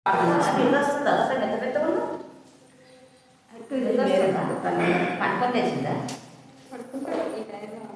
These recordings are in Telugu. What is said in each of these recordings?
నీళ్ళు వస్తుందా అసలు ఎంత పెద్ద ఉన్నా పట్టుకొని తెచ్చిందా పడుకుంటాడు ఈ టైంలో.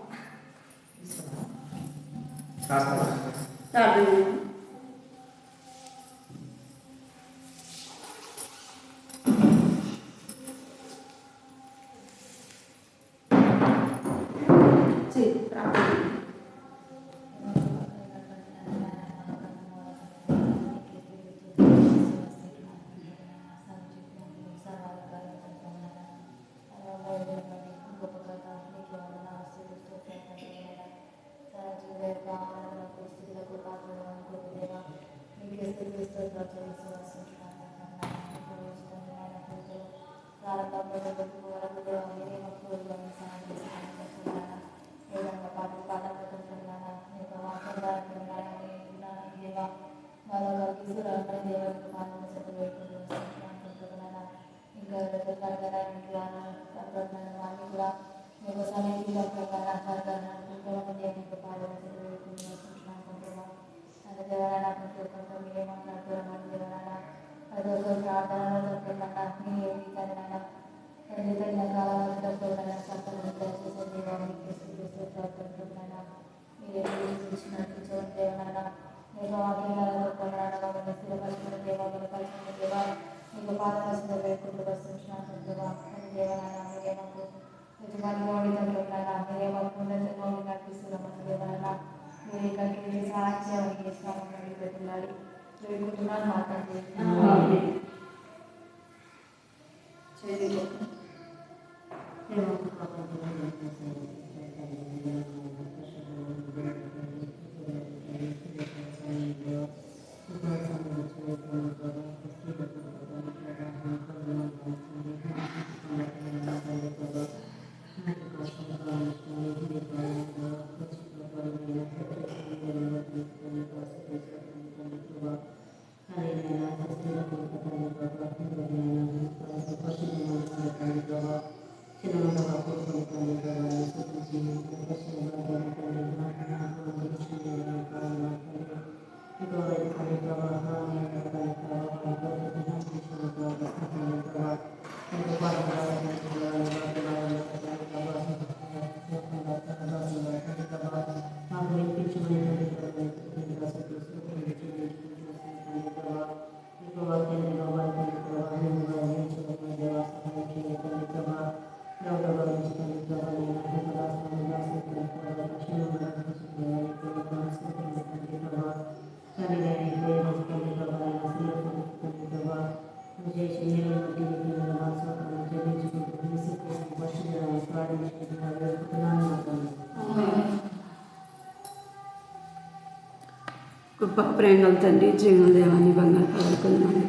గొప్ప ప్రేమల తండ్రి, జీవన దేవాన్ని బంగారు పడుకున్నాను.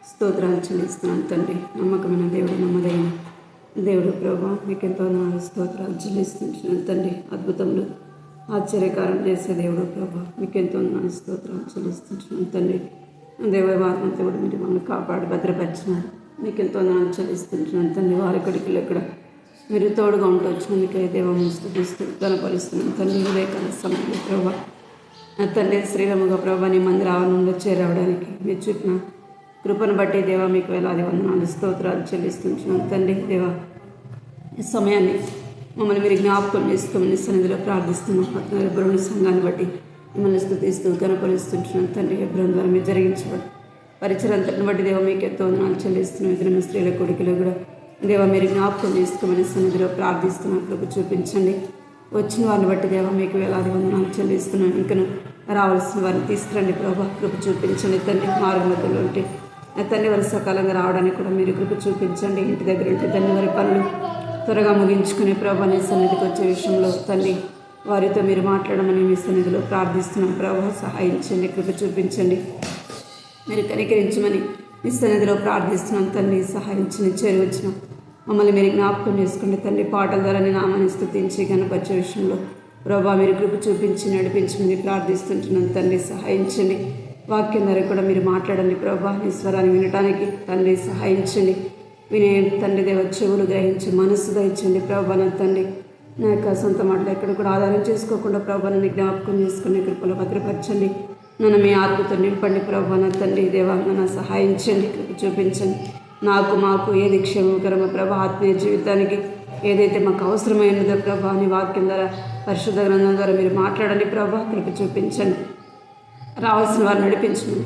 స్తోత్రాలు చెల్లిస్తున్నాను తండ్రి. నమ్మకమైన దేవుడు, నమ్మదైన దేవుడు ప్రభా, మీకు ఎంతో స్తోత్రాలు చెల్లిస్తున్నాను తండ్రి. అద్భుతములు ఆశ్చర్యకారం చేసే దేవుడు ప్రభా, మీకు ఎంతో స్తోత్రాలు చెల్లిస్తున్నాను తండ్రి. దేవవారం దేవుడు మీరు మమ్మల్ని కాపాడి భద్రపరిచినారు. మీకు ఎంతో చెల్లిస్తున్నాను తండ్రి. వారి కొడుకులు ఎక్కడ మీరు తోడుగా ఉంటూ వచ్చినందుకే దేవాన్ని స్తుతిస్తూ గణపరుస్తున్నాను తండ్రి. ఉదయకాల సమయంలో ప్రభా తండ్రి శ్రీరాముగా ప్రభా నీ మందిర ఆవరణంలో చేరవడానికి మీరు చూపిన కృపను బట్టి దేవా మీకు వేలాది వందనాలు స్తోత్రాలు చెల్లిస్తున్నాను తండ్రి. దేవా ఈ సమయాన్ని మమ్మల్ని మీరు జ్ఞాపకం చేసుకోమని సన్నిధిలో ప్రార్థిస్తున్నాం. ఎబ్రోని సంఘాన్ని బట్టి మిమ్మల్ని స్తుతిస్తూ గణపరుస్తున్నాను తండ్రి. ఎబ్రోన్ ద్వారా మీరు జరిగించబడి పరిచయంతటిని బట్టి దేవా మీకు ఎంతో వందనాలు చెల్లిస్తున్నాం. ఇద్దరు స్త్రీల కొడుకులు కూడా దేవా మీరు జ్ఞాపకం చేసుకోమని సన్నిధిలో ప్రార్థిస్తున్నాం. కృప చూపించండి. వచ్చిన వారిని బట్టి దేవా మీకు వేలాది వందనాలు చెల్లిస్తున్నాం. ఇంకను రావాల్సిన వారిని తీసుకురండి ప్రభా, కృప చూపించండి తండ్రి. మార్గ మధ్యలో ఉంటే తండ్రి వారి సకాలంగా రావడానికి కూడా మీరు కృప చూపించండి. ఇంటి దగ్గర ఉంటే తండ్రి వారి పనులు త్వరగా ముగించుకునే ప్రభా నీ సన్నిధికి వచ్చే విషయంలో తండ్రి వారితో మీరు మాట్లాడమని మీ సన్నిధిలో ప్రార్థిస్తున్నాం ప్రభా. సహాయించండి, కృప చూపించండి, మీరు కనికరించమని మీ సన్నిధిలో ప్రార్థిస్తున్నాం తండ్రి. సహాయించని చేరువచ్చిన మమ్మల్ని మీరు జ్ఞాపకం చేసుకోండి తండ్రి. పాటల ద్వారా నేను నామాన్ని స్తుతించి గణపరిచే విషయంలో ప్రభా మీరు కృప చూపించి నడిపించమని ప్రార్థిస్తుంటున్నాను తండ్రి. సహాయించండి. వాక్యం ద్వారా కూడా మీరు మాట్లాడండి ప్రభా. నీ స్వరాన్ని వినటానికి తండ్రి సహాయించండి. వినే తండ్రి దేవ చెవులు గ్రహించి మనస్సు దయచండి ప్రభా. నా తండ్రి నా యొక్క సొంత మాటలు ఎక్కడ కూడా ఆధారం చేసుకోకుండా ప్రభాని జ్ఞాపకం చేసుకుని కృపలో భద్రపరచండి. నన్ను మీ ఆత్మతో నింపండి ప్రభా. నా తండ్రి దేవా నన్ను సహాయించండి, కృప చూపించండి. నాకు మాకు ఏది క్షేమకరమో ప్రభా, ఆత్మీయ జీవితానికి ఏదైతే మాకు అవసరమైనదో ప్రభా, నీ వాక్యం ద్వారా పరిశుద్ధ గ్రంథం ద్వారా మీరు మాట్లాడండి ప్రభా, కృప చూపించండి. రావాల్సిన వారు నడిపించండి.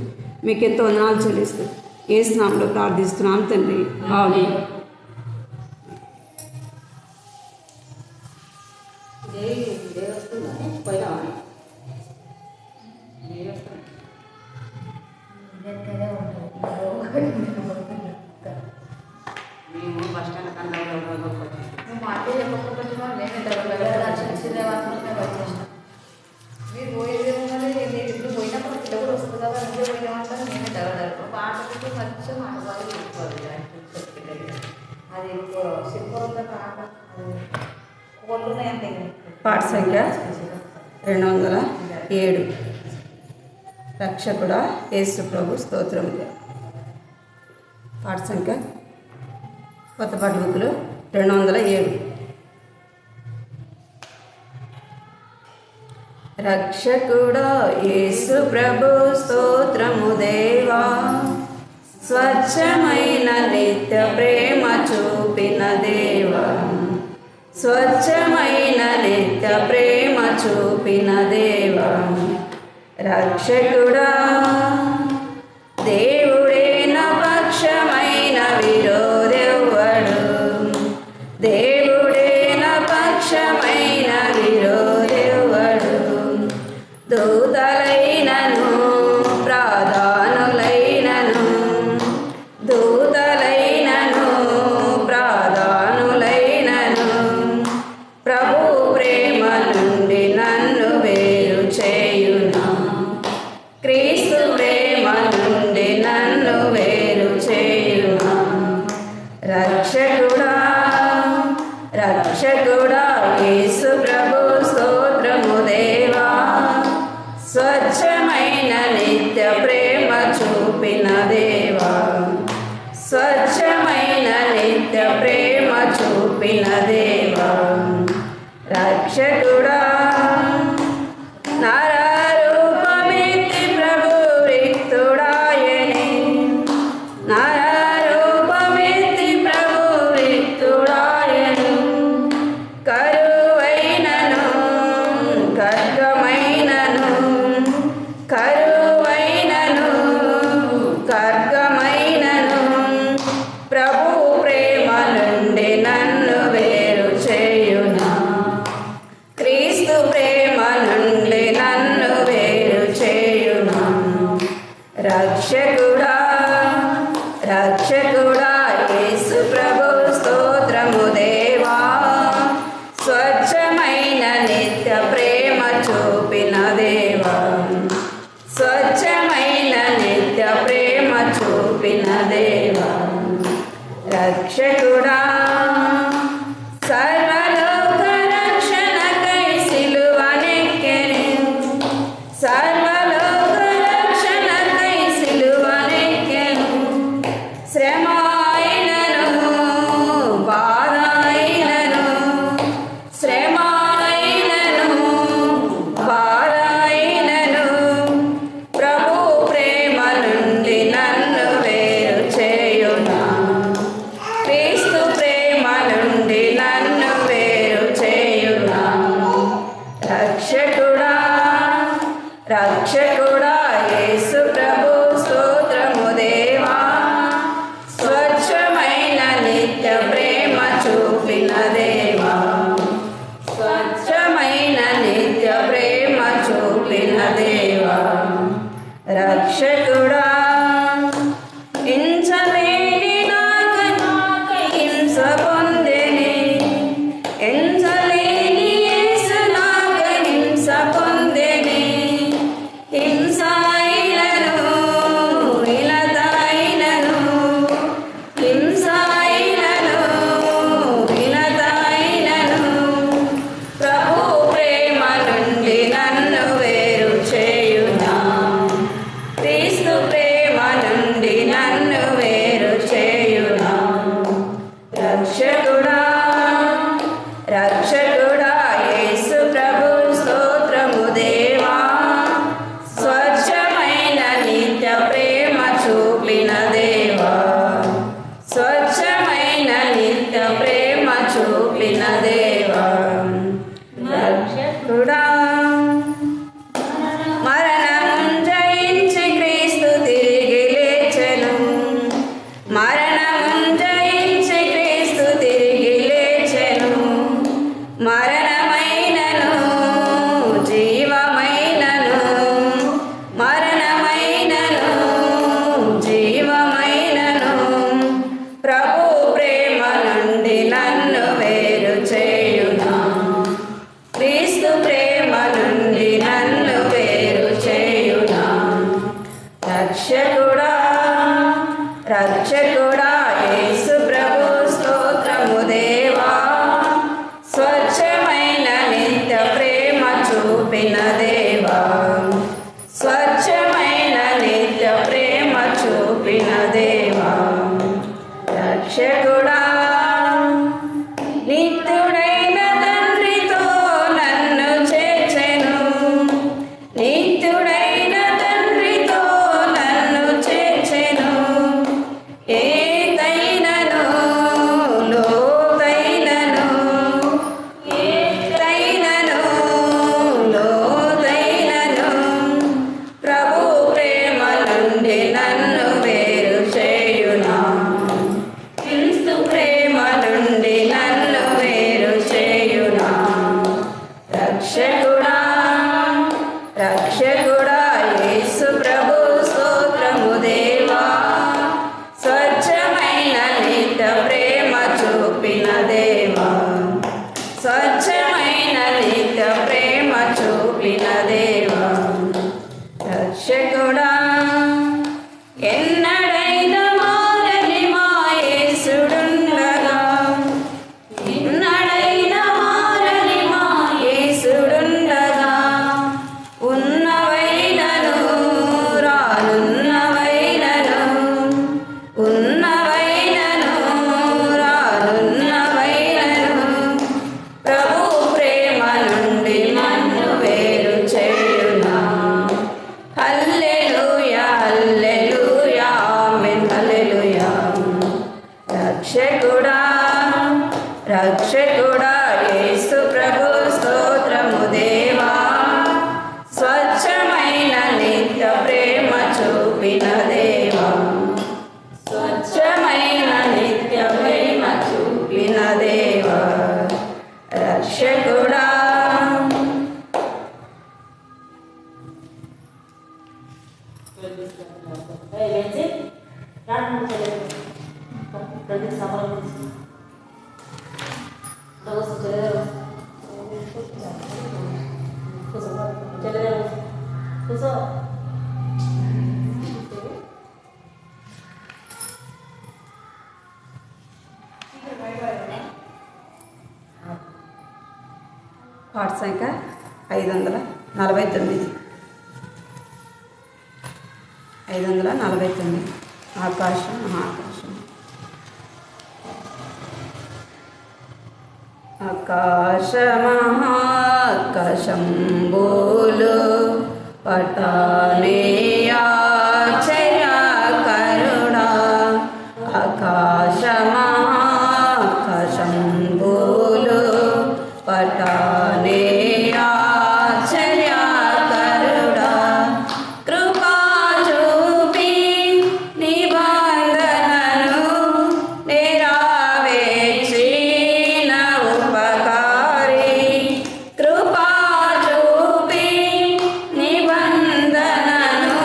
మీకు ఎంతో వందనాలు చెల్లిస్తూ యేసు నామములో ప్రార్థిస్తున్నాను తండ్రి, ఆమేన్. మేము బస్ స్టాండ్ కన్నా మా అత్తయ్య చెప్పకపోతే మేమే వచ్చేసినాం. మీరు పోయేదేమన్నది నేను ఇప్పుడు పోయినప్పుడు పిల్ల కూడా వస్తుంది కదా, నువ్వే పోయినామంటారు. మేమే తగలరు పాటకి మంచిగా మాట బాగా తీసుకోవాలి. అది శిల్పంలో పాట కోళ్ళు అంతే. పాట సంఖ్య 207. రక్షకుడా యేసు ప్రభు స్తోత్రములు. పాట సంఖ్య కొత్త పాట బుక్లో 207. రక్షకుడా యేసు ప్రభు స్తోత్రము దేవా, స్వచ్ఛమైన నిత్య ప్రేమ చూపిన దేవా, స్వచ్ఛమైన నిత్య ప్రేమ చూపిన దేవా. రక్షకుడా దేవుడే నా పక్షమైన విరోధెవ్వడు, దేవుడే నా పక్షమైన విరోధెవ్వడు. దూతలైనను ప్రాధానులైనను, దూతలైనను ప్రాధానులైనను, ప్రభు ప్రేమ నుండి నన్ను వేరు చేయునా, క్రీస్తు ప్రేమ నుండి నన్ను వేరు చేయునా. రక్షకుడా రక్షకుడా యేసు ప్రభు స్తోత్రము దేవా, స్వచ్ఛమైన నిత్య ప్రేమ చూపిన దేవా, స్వచ్ఛమైన నిత్య ప్రేమ చూపిన దేవా. రక్షకుడా నరరూపమెత్తి ప్రభు రిక్తుడాయెను, నరరూపమెత్తి ప్రభు రిక్తుడాయెను. కరువైనను ఖడ్గమైనను, కరువైనను ఖడ్గమైనను, ప్రభు ప్రేమ నుండి నన్ను వేరు చేయునా, క్రీస్తు ప్రేమ నుండి నన్ను వేరు చేయునా. రక్షకుడా రక్షకుడా యేసు ప్రభు స్తోత్రము దేవా, స్వచ్ఛమైన నిత్య ప్రేమ చూపిన దేవా, స్వచ్ఛమైన నిత్య ప్రేమ చూపిన దేవా. రక్షకుడా సర్వలోక రక్షణకై సిలువనెక్కెను, సర్వలోక రక్షణకై సిలువనెక్కెను. శ్రమ అయినను బాధ అయినను, శ్రమ అయినను బాధ అయినను, ప్రభు ప్రేమ నుండి నన్ను వేరు చేయునా, క్రీస్తు రక్షకుడా యేసు ప్రభు స్తోత్రము దేవా, స్వచ్ఛమైన నిత్య ప్రేమ చూపిన దేవా, స్వచ్ఛమైన నిత్య ప్రేమ చూపిన దేవా. రక్షకుడా నిత్యుడైన తండ్రితో నన్ను చేర్చెను, నిత్యుడైన తండ్రితో నన్ను చేర్చెను. ఏదైనను లోతైనను, ఏదైనను లోతైనను ప్రభు ప్రేమ నుండి నన్ను వేరు చేయునా, క్రీస్తు ప్రేమ నుండి నన్ను వేరు చేయునా. రక్షకుడా రక్షకుడా యేసు ప్రభు స్తోత్రము దేవా, స్వచ్ఛమైన నిత్య ప్రేమ చూపిన దేవా, స్వచ్ఛమైన నిత్య ప్రేమ చూపిన దేవా. రక్షకుడా ఎన్నడైనా మారని మా యేసుడుండగా, ఎన్నడైనా మారని మా యేసుడుండగా, ఉన్నవైనను రానున్నవైనను, ఉన్నవైనను రానున్నవైనను ప్రభు ప్రేమ నుండి నన్ను వేరు చేయునా. హల్లెలూయా హల్లెలూయా ఆమేన్ హల్లెలూయా. రక్షకుడా రక్షకుడా యేసు ప్రభు స్తోత్రము దేవా, స్వచ్ఛమైన నిత్య ప్రేమ చూపిన దేవా, స్వచ్ఛమైన నిత్య ప్రేమ చూపిన దేవా. రక్షకుడా పాట సంఖ్య 549. 549 ఆకాశం మహాకాశం. ఆకాశ మహాకాశంబులు పటానేయాచర్యకరుడా, ఆకాశ మహాకాశంబులు పటానేయాచర్యకరుడా, కృపా చూపి నిబంధనను నెరవేర్చిన ఉపకారి, కృపా చూపి నిబంధనను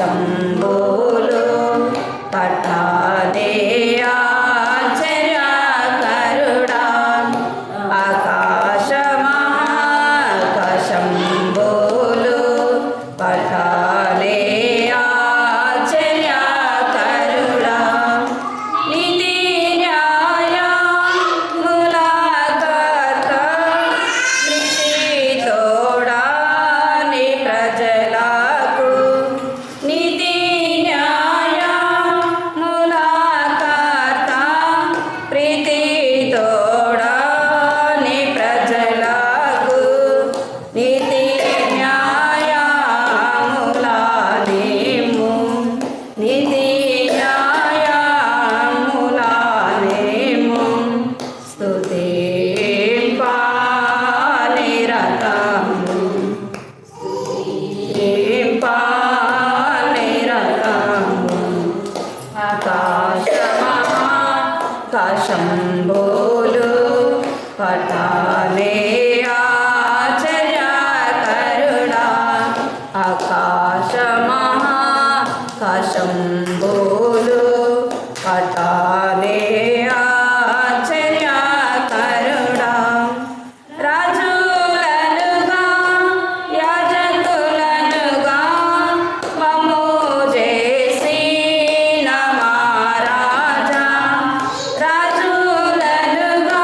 ఆకాశమహాకాశంబులు పఠానే ఆశ్చర్యకరుడా ఆకాశమహాకాశంబులు పఠానే ఆశ్చర్యకరుడా నీతి న్యాయములకర్త నీతి తోడా నీ ప్రజలకు నీతి న్యాయములకర్త ప్రీతి తోడా నీ ప్రజలకు నీతి న్యాయములనేము నీతి న్యాయములనేము స్తుతింపనిరతము స్తుతింపనిరతము ఆకాశమహాకాశంబులు పఠానే ఆశ్చర్యకరుడా ఆకాశమహాకాశంబులు పఠానే ఆశ్చర్యకరుడా రాజులనుగా యాజకులనుగా మమ్ము చేసిన మహారాజా రాజులనుగా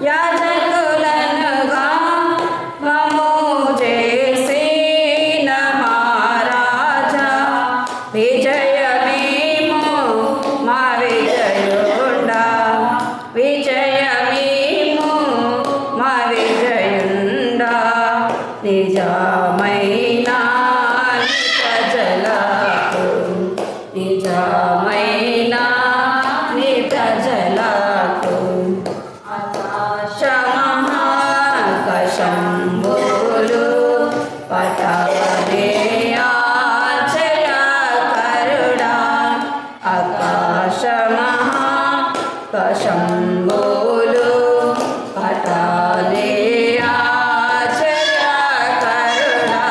యాజకులనుగా మమ్ము చేసిన మహారాజా విజయమేమో మా విజయుండా విజయమేమో మా విజయుండా నిజమైన నీ ప్రజలకు నిజమైన నీ ప్రజలకు ఆకాశమహాకాశంబులు పఠానే ఆశ్చర్యకరుడా ఆకాశమహాకాశంబులు పఠానే ఆశ్చర్యకరుడా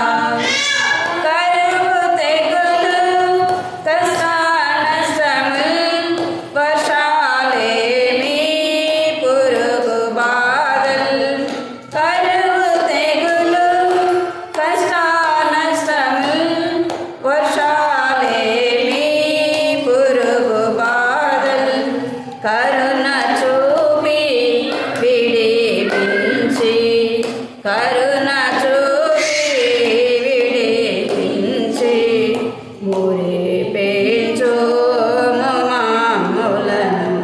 కరువు తెగులు కష్ట నష్టములు వర్షాలేమి పురుగు బాధలు కరువు తెగులు కష్ట నష్టములు వర్షాలేమి పురుగు బాధలు కరుణ చూపి విడిపించి కరుణ చూపి విడిపించి మురిపించు మాములను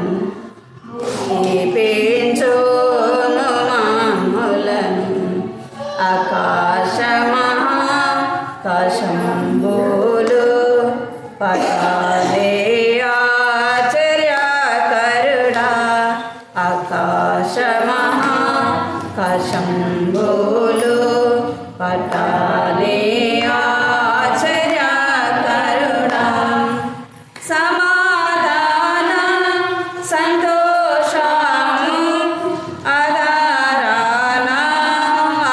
మురిపించు మాములను ఆకాశమహాకాశంబులు పఠానే ఆశ్చర్యకరుడా ఆకాశమహాకాశంబులు పఠానే ఆశ్చర్యకరుడా సమాధాన సంతోషము ఆదరణ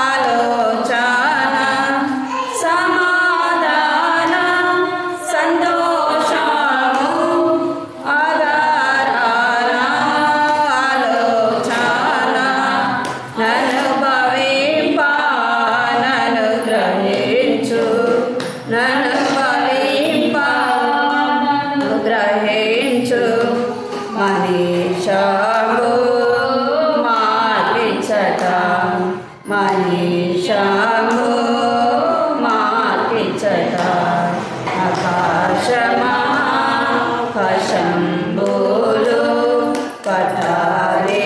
ఆలోచన సమాధాన సంతోషము ఆదరణ ఆలోచన నన్ను భవింప నన్ను గ్రహించు నన్ను భవింప నన్ను గ్రహించు మనీషము మార్పించట మనీషము మార్పించట ఆకాశమహాకాశంబులు పఠానే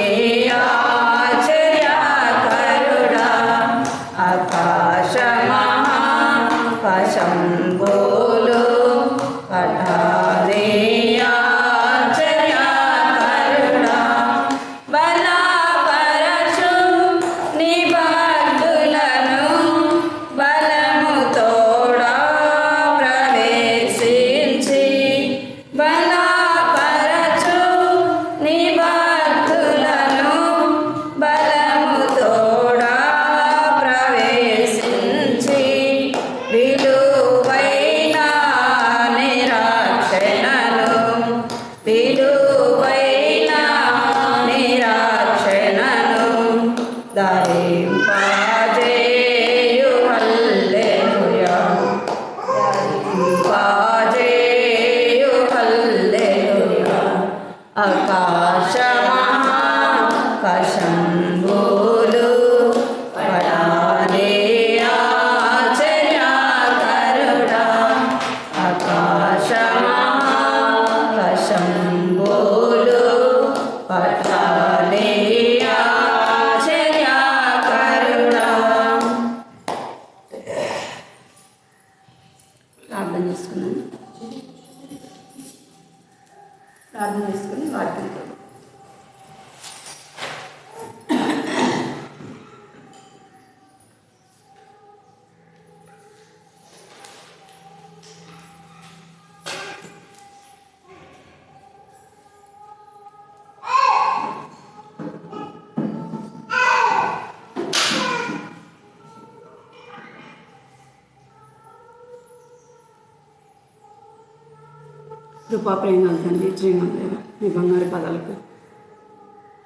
ఆశ్చర్యకరుడా ఆకాశమహాకాశంబులు పఠానే ఆశ్చర్యకరుడా బలపరచు నీ భక్తులను బలము తోడా ప్రవేశించి బలపరచు నీ భక్తులను బలము తోడా ప్రవేశించి ప్రార్థన చేసుకున్నాను. ప్రార్థన చేసుకుని వాక్యం కృపా ప్రేమ తండ్రి, జీవన మీ బంగారు పదాలకు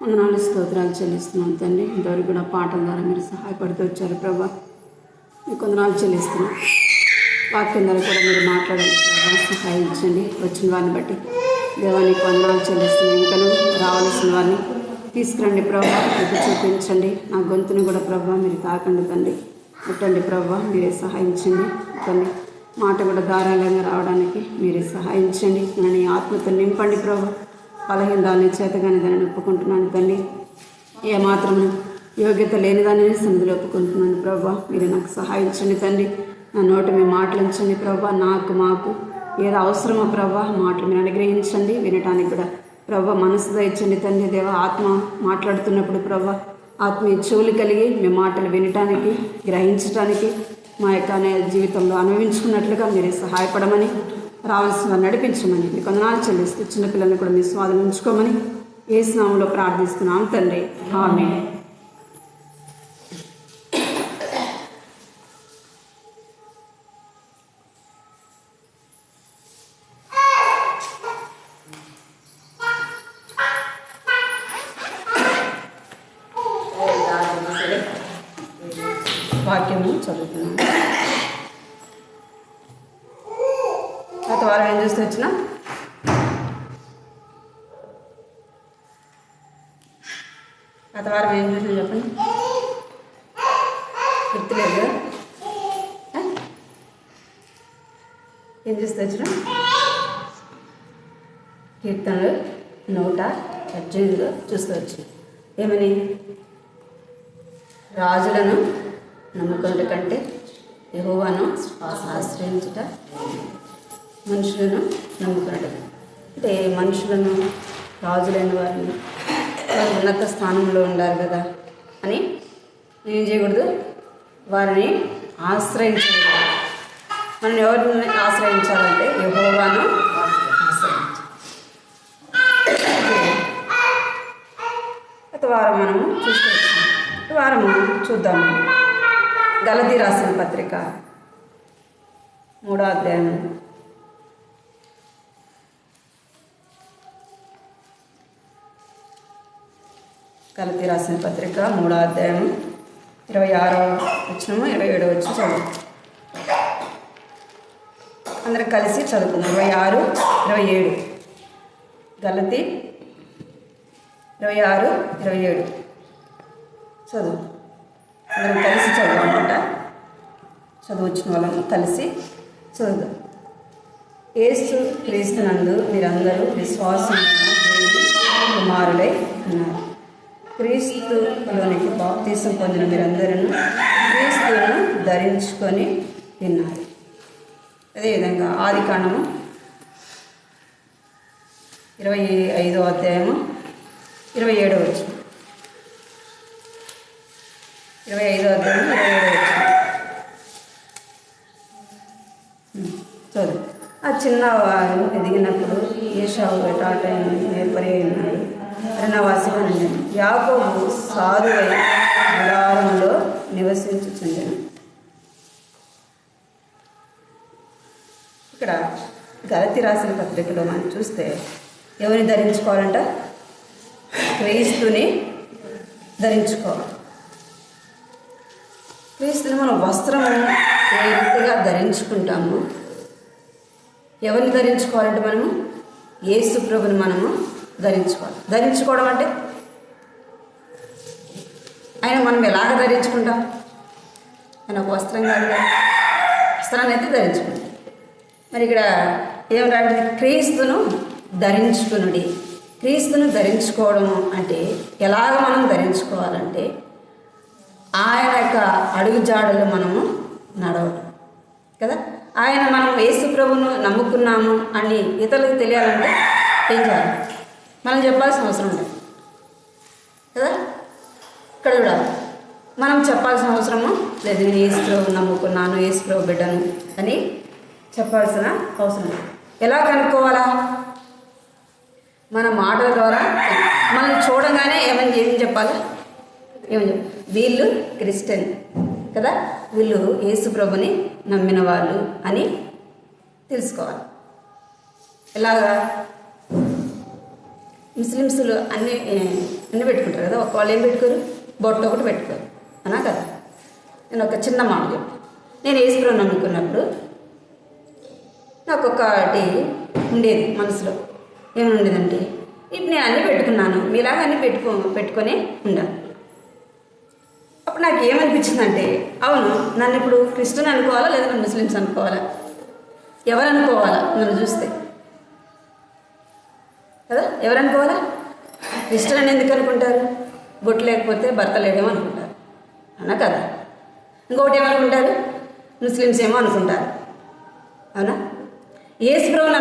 వందనాలు స్తోత్రాలు చెల్లిస్తున్నాను తండ్రి. ఇంతవరకు కూడా పాటల ద్వారా మీరు సహాయపడుతూ వచ్చారు ప్రభా, మీకు వందనాలు చెల్లిస్తున్నాం. వాక్యం ద్వారా కూడా మీరు మాట్లాడాలి ప్రభా, సహాయించండి. వచ్చిన వారిని బట్టి దేవానికి వందనాలు చెల్లిస్తున్నాం. ఇంకను రావాల్సిన వారిని తీసుకురండి ప్రభా, మీకు చూపించండి. నా గొంతుని కూడా ప్రభా మీరు తాకండి తండ్రి, ముట్టండి ప్రభా, మీరే సహాయించండి తండ్రి. మాట కూడా ధారాళంగా రావడానికి మీరే సహాయించండి. నన్ను ఆత్మతో నింపండి ప్రభు. బలహీనదాన్ని చేతగానే దాన్ని ఒప్పుకుంటున్నాను తండ్రి. ఏమాత్రం యోగ్యత లేనిదాన్ని సన్నిధిలో ఒప్పుకుంటున్నాను ప్రభా, మీరే నాకు సహాయించండి తండ్రి. నా నోట మీ మాటలు ఉంచండి ప్రభా. మాకు ఏదో అవసరమో ప్రభా మాటలు మీరు అనుగ్రహించండి. వినటానికి కూడా ప్రభా మనసు దయచండి తండ్రి. దేవ ఆత్మ మాట్లాడుతున్నప్పుడు ప్రభా ఆత్మీయ చెవులు కలిగి మీ మాటలు వినటానికి, గ్రహించటానికి, మా యొక్క జీవితంలో అనుభవించుకున్నట్లుగా మీరే సహాయపడమని, రావాల్సిన నడిపించమని మీకు వందనాలు చెల్లిస్తూ చిన్నపిల్లల్ని కూడా మీ స్వాధీనం ఉంచుకోమని యేసు నామములో ప్రార్థిస్తున్నాం తండ్రి, ఆమేన్. వాక్యము చదువుతున్నాను. గత వారం ఏం చూస్తూ వచ్చినా ఏం చూసినా చెప్పండి, గుర్తులేదు. ఏం చూస్తూ వచ్చినా కీర్తనలు 118 చూస్తూ వచ్చిన. ఏమని? రాజులను నమ్ముకున్నట కంటే యెహోవాను ఆశ్రయించుట మనుషులను నమ్ముకున్నట. అంటే మనుషులను, రాజులైన వారిని ఉన్నత స్థానంలో ఉండారు కదా అని ఏం చేయకూడదు, వారిని ఆశ్రయించకూడదు. మనం ఎవరిని ఆశ్రయించాలంటే యెహోవాను ఆశ్రయించాలి. గత వారం మనము చూసుకొచ్చాము. వారము చూద్దాము. గలతీ రాసిన పత్రిక 3వ అధ్యాయం గలతీ రాసిన పత్రిక 3వ అధ్యాయం 26వ వచనము 27వ వచనం చదువు. అందరం కలిసి చదువుకుందాం. 26, 27 గలతీ 26, 27 చదువు. అందరం కలిసి చదవమాట. చదువు వచ్చిన వాళ్ళము కలిసి చదువుదాం. యేసు క్రీస్తునందు మీరందరూ విశ్వాసం కుమారులై ఉన్నారు. క్రీస్తులోనికి బాప్తీసం పొందిన మీరందరూ క్రీస్తును ధరించుకొని తిన్నారు. అదేవిధంగా ఆదికాండము 25వ అధ్యాయము 27వ వచనం. 25వ అధ్యాయం 27వ వచనం చదువు. ఆ చిన్నవారు ఎదిగినప్పుడు ఏశావు ఎటాటైన ఏర్పరి ఉన్నాడు. అరణ్యవాసిగా నిండాను. యాకోబు సాధువై గుడారంలో నివసించుచుండెను. ఇక్కడ గలతీ రాసిన పత్రికలో మనం చూస్తే ఎవరిని ధరించుకోవాలంట? క్రీస్తుని ధరించుకోవాలి. క్రీస్తుని మనం వస్త్రము ఏ రీతిగా ధరించుకుంటాము. ఎవరిని ధరించుకోవాలంటే మనము యేసు ప్రభుని మనము ధరించుకోవాలి. ధరించుకోవడం అంటే ఆయన మనం ఎలాగ ధరించుకుంటాం? ఆయన ఒక వస్త్రం కాదు కదా, వస్త్రాన్ని అయితే ధరించుకుంటాం. మరి ఇక్కడ ఏమంటే క్రీస్తును ధరించుకునుడి. క్రీస్తును ధరించుకోవడము అంటే ఎలాగ మనం ధరించుకోవాలంటే ఆయన యొక్క అడుగుజాడలు మనము నడవడం. కదా. ఆయన మనం యేసు ప్రభువును నమ్ముకున్నాము అని ఇతరులకు తెలియాలంటే ఏం చేయాలి? మనం చెప్పాల్సిన అవసరం లేదు కదా. ఇక్కడ కూడా మనం చెప్పాల్సిన అవసరము లేదు. నేను యేసు ప్రభువును నమ్ముకున్నాను, యేసు ప్రభు బిడ్డను అని చెప్పాల్సిన అవసరం లేదు. ఎలా కనుక్కోవాలా? మన మాటల ద్వారా మనం చూడగానే ఏం చెప్పాలా? వీళ్ళు క్రిస్టియన్ కదా, వీళ్ళు యేసు ప్రభుని నమ్మిన వాళ్ళు అని తెలుసుకోవాలి. ఎలాగా? ముస్లిమ్స్లు అన్నీ పెట్టుకుంటారు కదా, వాళ్ళు ఏం పెట్టుకోరు? బొట్టు ఒకటి పెట్టుకోరు అనా కదా. నేను ఒక చిన్న మాట చెప్తాను. నేను యేసు ప్రభుని నమ్ముకున్నప్పుడు నాకు ఒకటి ఉండేది మనసులో. ఏమని ఉండేదంటే, ఇప్పుడు నేను అన్నీ పెట్టుకున్నాను, మీలాగా అన్నీ పెట్టుకొని ఉండాలి. అప్పుడు నాకు ఏమనిపించిందంటే, అవును, నన్ను ఇప్పుడు క్రిస్టియన్ అనుకోవాలా లేదా నన్ను ముస్లిమ్స్ అనుకోవాలా? ఎవరు అనుకోవాలా నన్ను చూస్తే కదా? ఎవరు అనుకోవాలా? క్రిస్టియన్ అని ఎందుకు అనుకుంటారు? బొట్టు లేకపోతే భర్త లేడేమో అనుకుంటారు అన్నా కదా. ఇంకొకటి ఏమనుకుంటారు? ముస్లిమ్స్ ఏమో అనుకుంటారు అవునా. యేసు ప్రభువు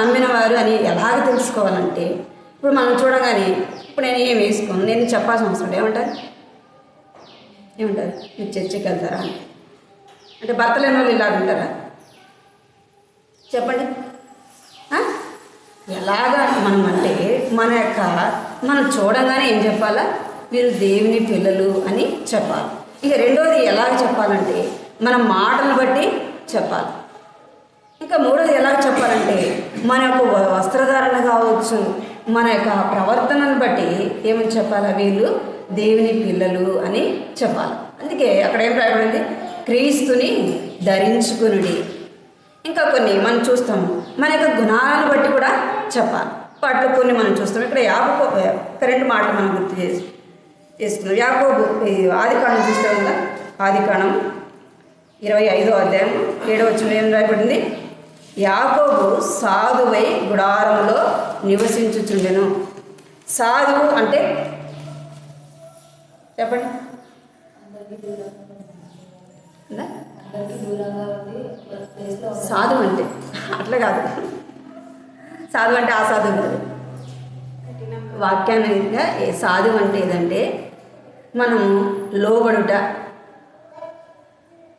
నమ్మిన వారు అని ఎలాగ తెలుసుకోవాలంటే, ఇప్పుడు మనం చూడగానే ఇప్పుడు నేను ఏం వేసుకోను, నేను చెప్పాల్సిన అవసరం ఏమంటారు? మీరు చర్చికి వెళ్తారా అంటే భర్త లేని వాళ్ళు ఇలాగ ఉంటారా? చెప్పండి. ఎలాగా మనం అంటే మనం చూడగానే ఏం చెప్పాలా? మీరు దేవుని పిల్లలు అని చెప్పాలి. ఇక రెండోది ఎలాగ చెప్పాలంటే మన మాటలు బట్టి చెప్పాలి. ఇంకా మూడోది ఎలాగ చెప్పాలంటే మన యొక్క వస్త్రధారణ కావచ్చు, మన యొక్క ప్రవర్తనను బట్టి ఏమని చెప్పాలా? వీళ్ళు దేవుని పిల్లలు అని చెప్పాలి. అందుకే అక్కడ ఏం రాయబడింది? క్రీస్తుని ధరించుకునుడి. ఇంకా కొన్ని మనం చూస్తాము, మన యొక్క గుణాలను బట్టి కూడా చెప్పాలి. వాటిలో కొన్ని మనం చూస్తాం. ఇక్కడ యాకోబు రెండు మాటలు మనం గుర్తు చేసుకున్నాం. యాకోబు ఆదికాండం చూస్తాం కదా. ఆదికాండం 25వ అధ్యాయం 7వ వచనంలో ఏం రాయబడింది? యాకోబు సాధువై గుడారంలో నివసించుచుండెను. సాధువు అంటే చెప్పండి. సాధువు అంటే అట్లా కాదు. సాధువు అంటే ఆ సాధువు కాదు. వాక్యాన్నిగా సాధువు అంటే ఏదంటే మనము లోబడుట.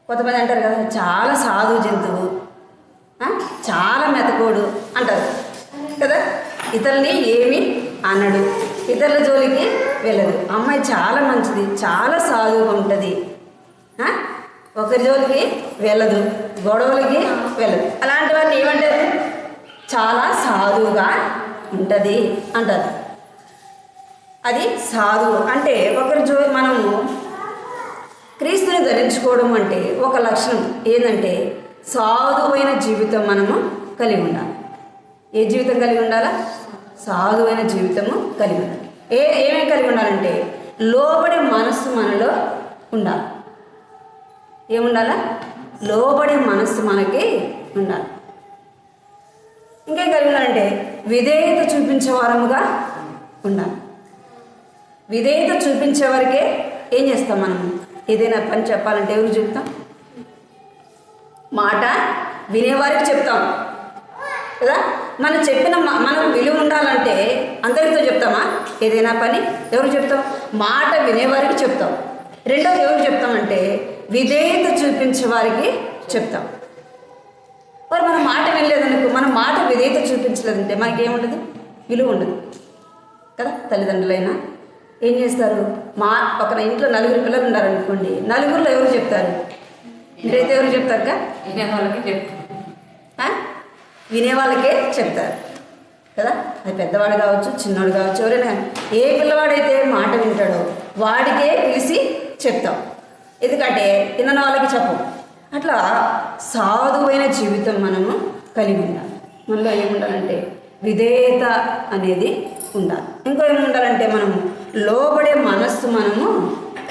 కొంతమంది అంటారు కదా, చాలా సాధువు జంతువు, చాలా మెతకోడు అంటారు కదా. ఇతరులని ఏమీ అనడు, ఇతరుల జోలికి వెళ్ళదు. అమ్మాయి చాలా మంచిది, చాలా సాధువుగా ఉంటుంది, ఒకరి జోలికి వెళ్ళదు, గొడవలకి వెళ్ళదు. అలాంటి వారిని ఏమంటారు? చాలా సాధువుగా ఉంటుంది అంటారు. అది సాధువు అంటే మనము క్రీస్తుని ధరించుకోవడం అంటే ఒక లక్షణం ఏంటంటే సాధువైన జీవితం మనము కలిగి ఉండాలి. ఏ జీవితం కలిగి ఉండాలా? సాధువైన జీవితము కలిగి ఉండాలి. ఏమేమి కలిగి ఉండాలంటే లోబడే మనస్సు మనలో ఉండాలి. ఏముండాలా? లోబడే మనస్సు మనకి ఉండాలి. ఇంకేం కలిగి ఉండాలంటే విధేయత చూపించే వారముగా ఉండాలి. విధేయత చూపించే వరకే ఏం చేస్తాం? మనము ఏదైనా పని చెప్పాలంటే ఎవరికి చెప్తాం? మాట వినేవారికి చెప్తాం కదా. మనం చెప్పిన మనకు విలువ ఉండాలంటే అందరితో చెప్తామా? ఏదైనా పని ఎవరు చెప్తాం? మాట వినేవారికి చెప్తాం. రెండోది ఎవరికి చెప్తామంటే విధేయత చూపించే వారికి చెప్తాం. మరి మన మాట వినలేదనుకో, మన మాట విధేయత చూపించలేదంటే మనకి ఏముండదు? విలువ ఉండదు కదా. తల్లిదండ్రులైనా ఏం చేస్తారు? ఒక ఇంట్లో 4 పిల్లలు ఉన్నారనుకోండి, 4లో ఎవరు చెప్తారు? మీరైతే ఎవరు చెప్తారు? వినేవాళ్ళకి చెప్తారు. వినేవాళ్ళకే చెప్తారు కదా. అది పెద్దవాడు కావచ్చు, చిన్నవాడు కావచ్చు, ఎవరైనా. ఏ పిల్లవాడైతే మాట వింటాడో వాడికే పిలిచి చెప్తాం, ఎందుకంటే విన్న వాళ్ళకి చెప్పం. అట్లా సాధువైన జీవితం మనము కలిగి ఉండాలి. మనలో ఏముండాలంటే విధేయత అనేది ఉండాలి. ఇంకో ఏముండాలంటే మనము లోబడే మనస్సు మనము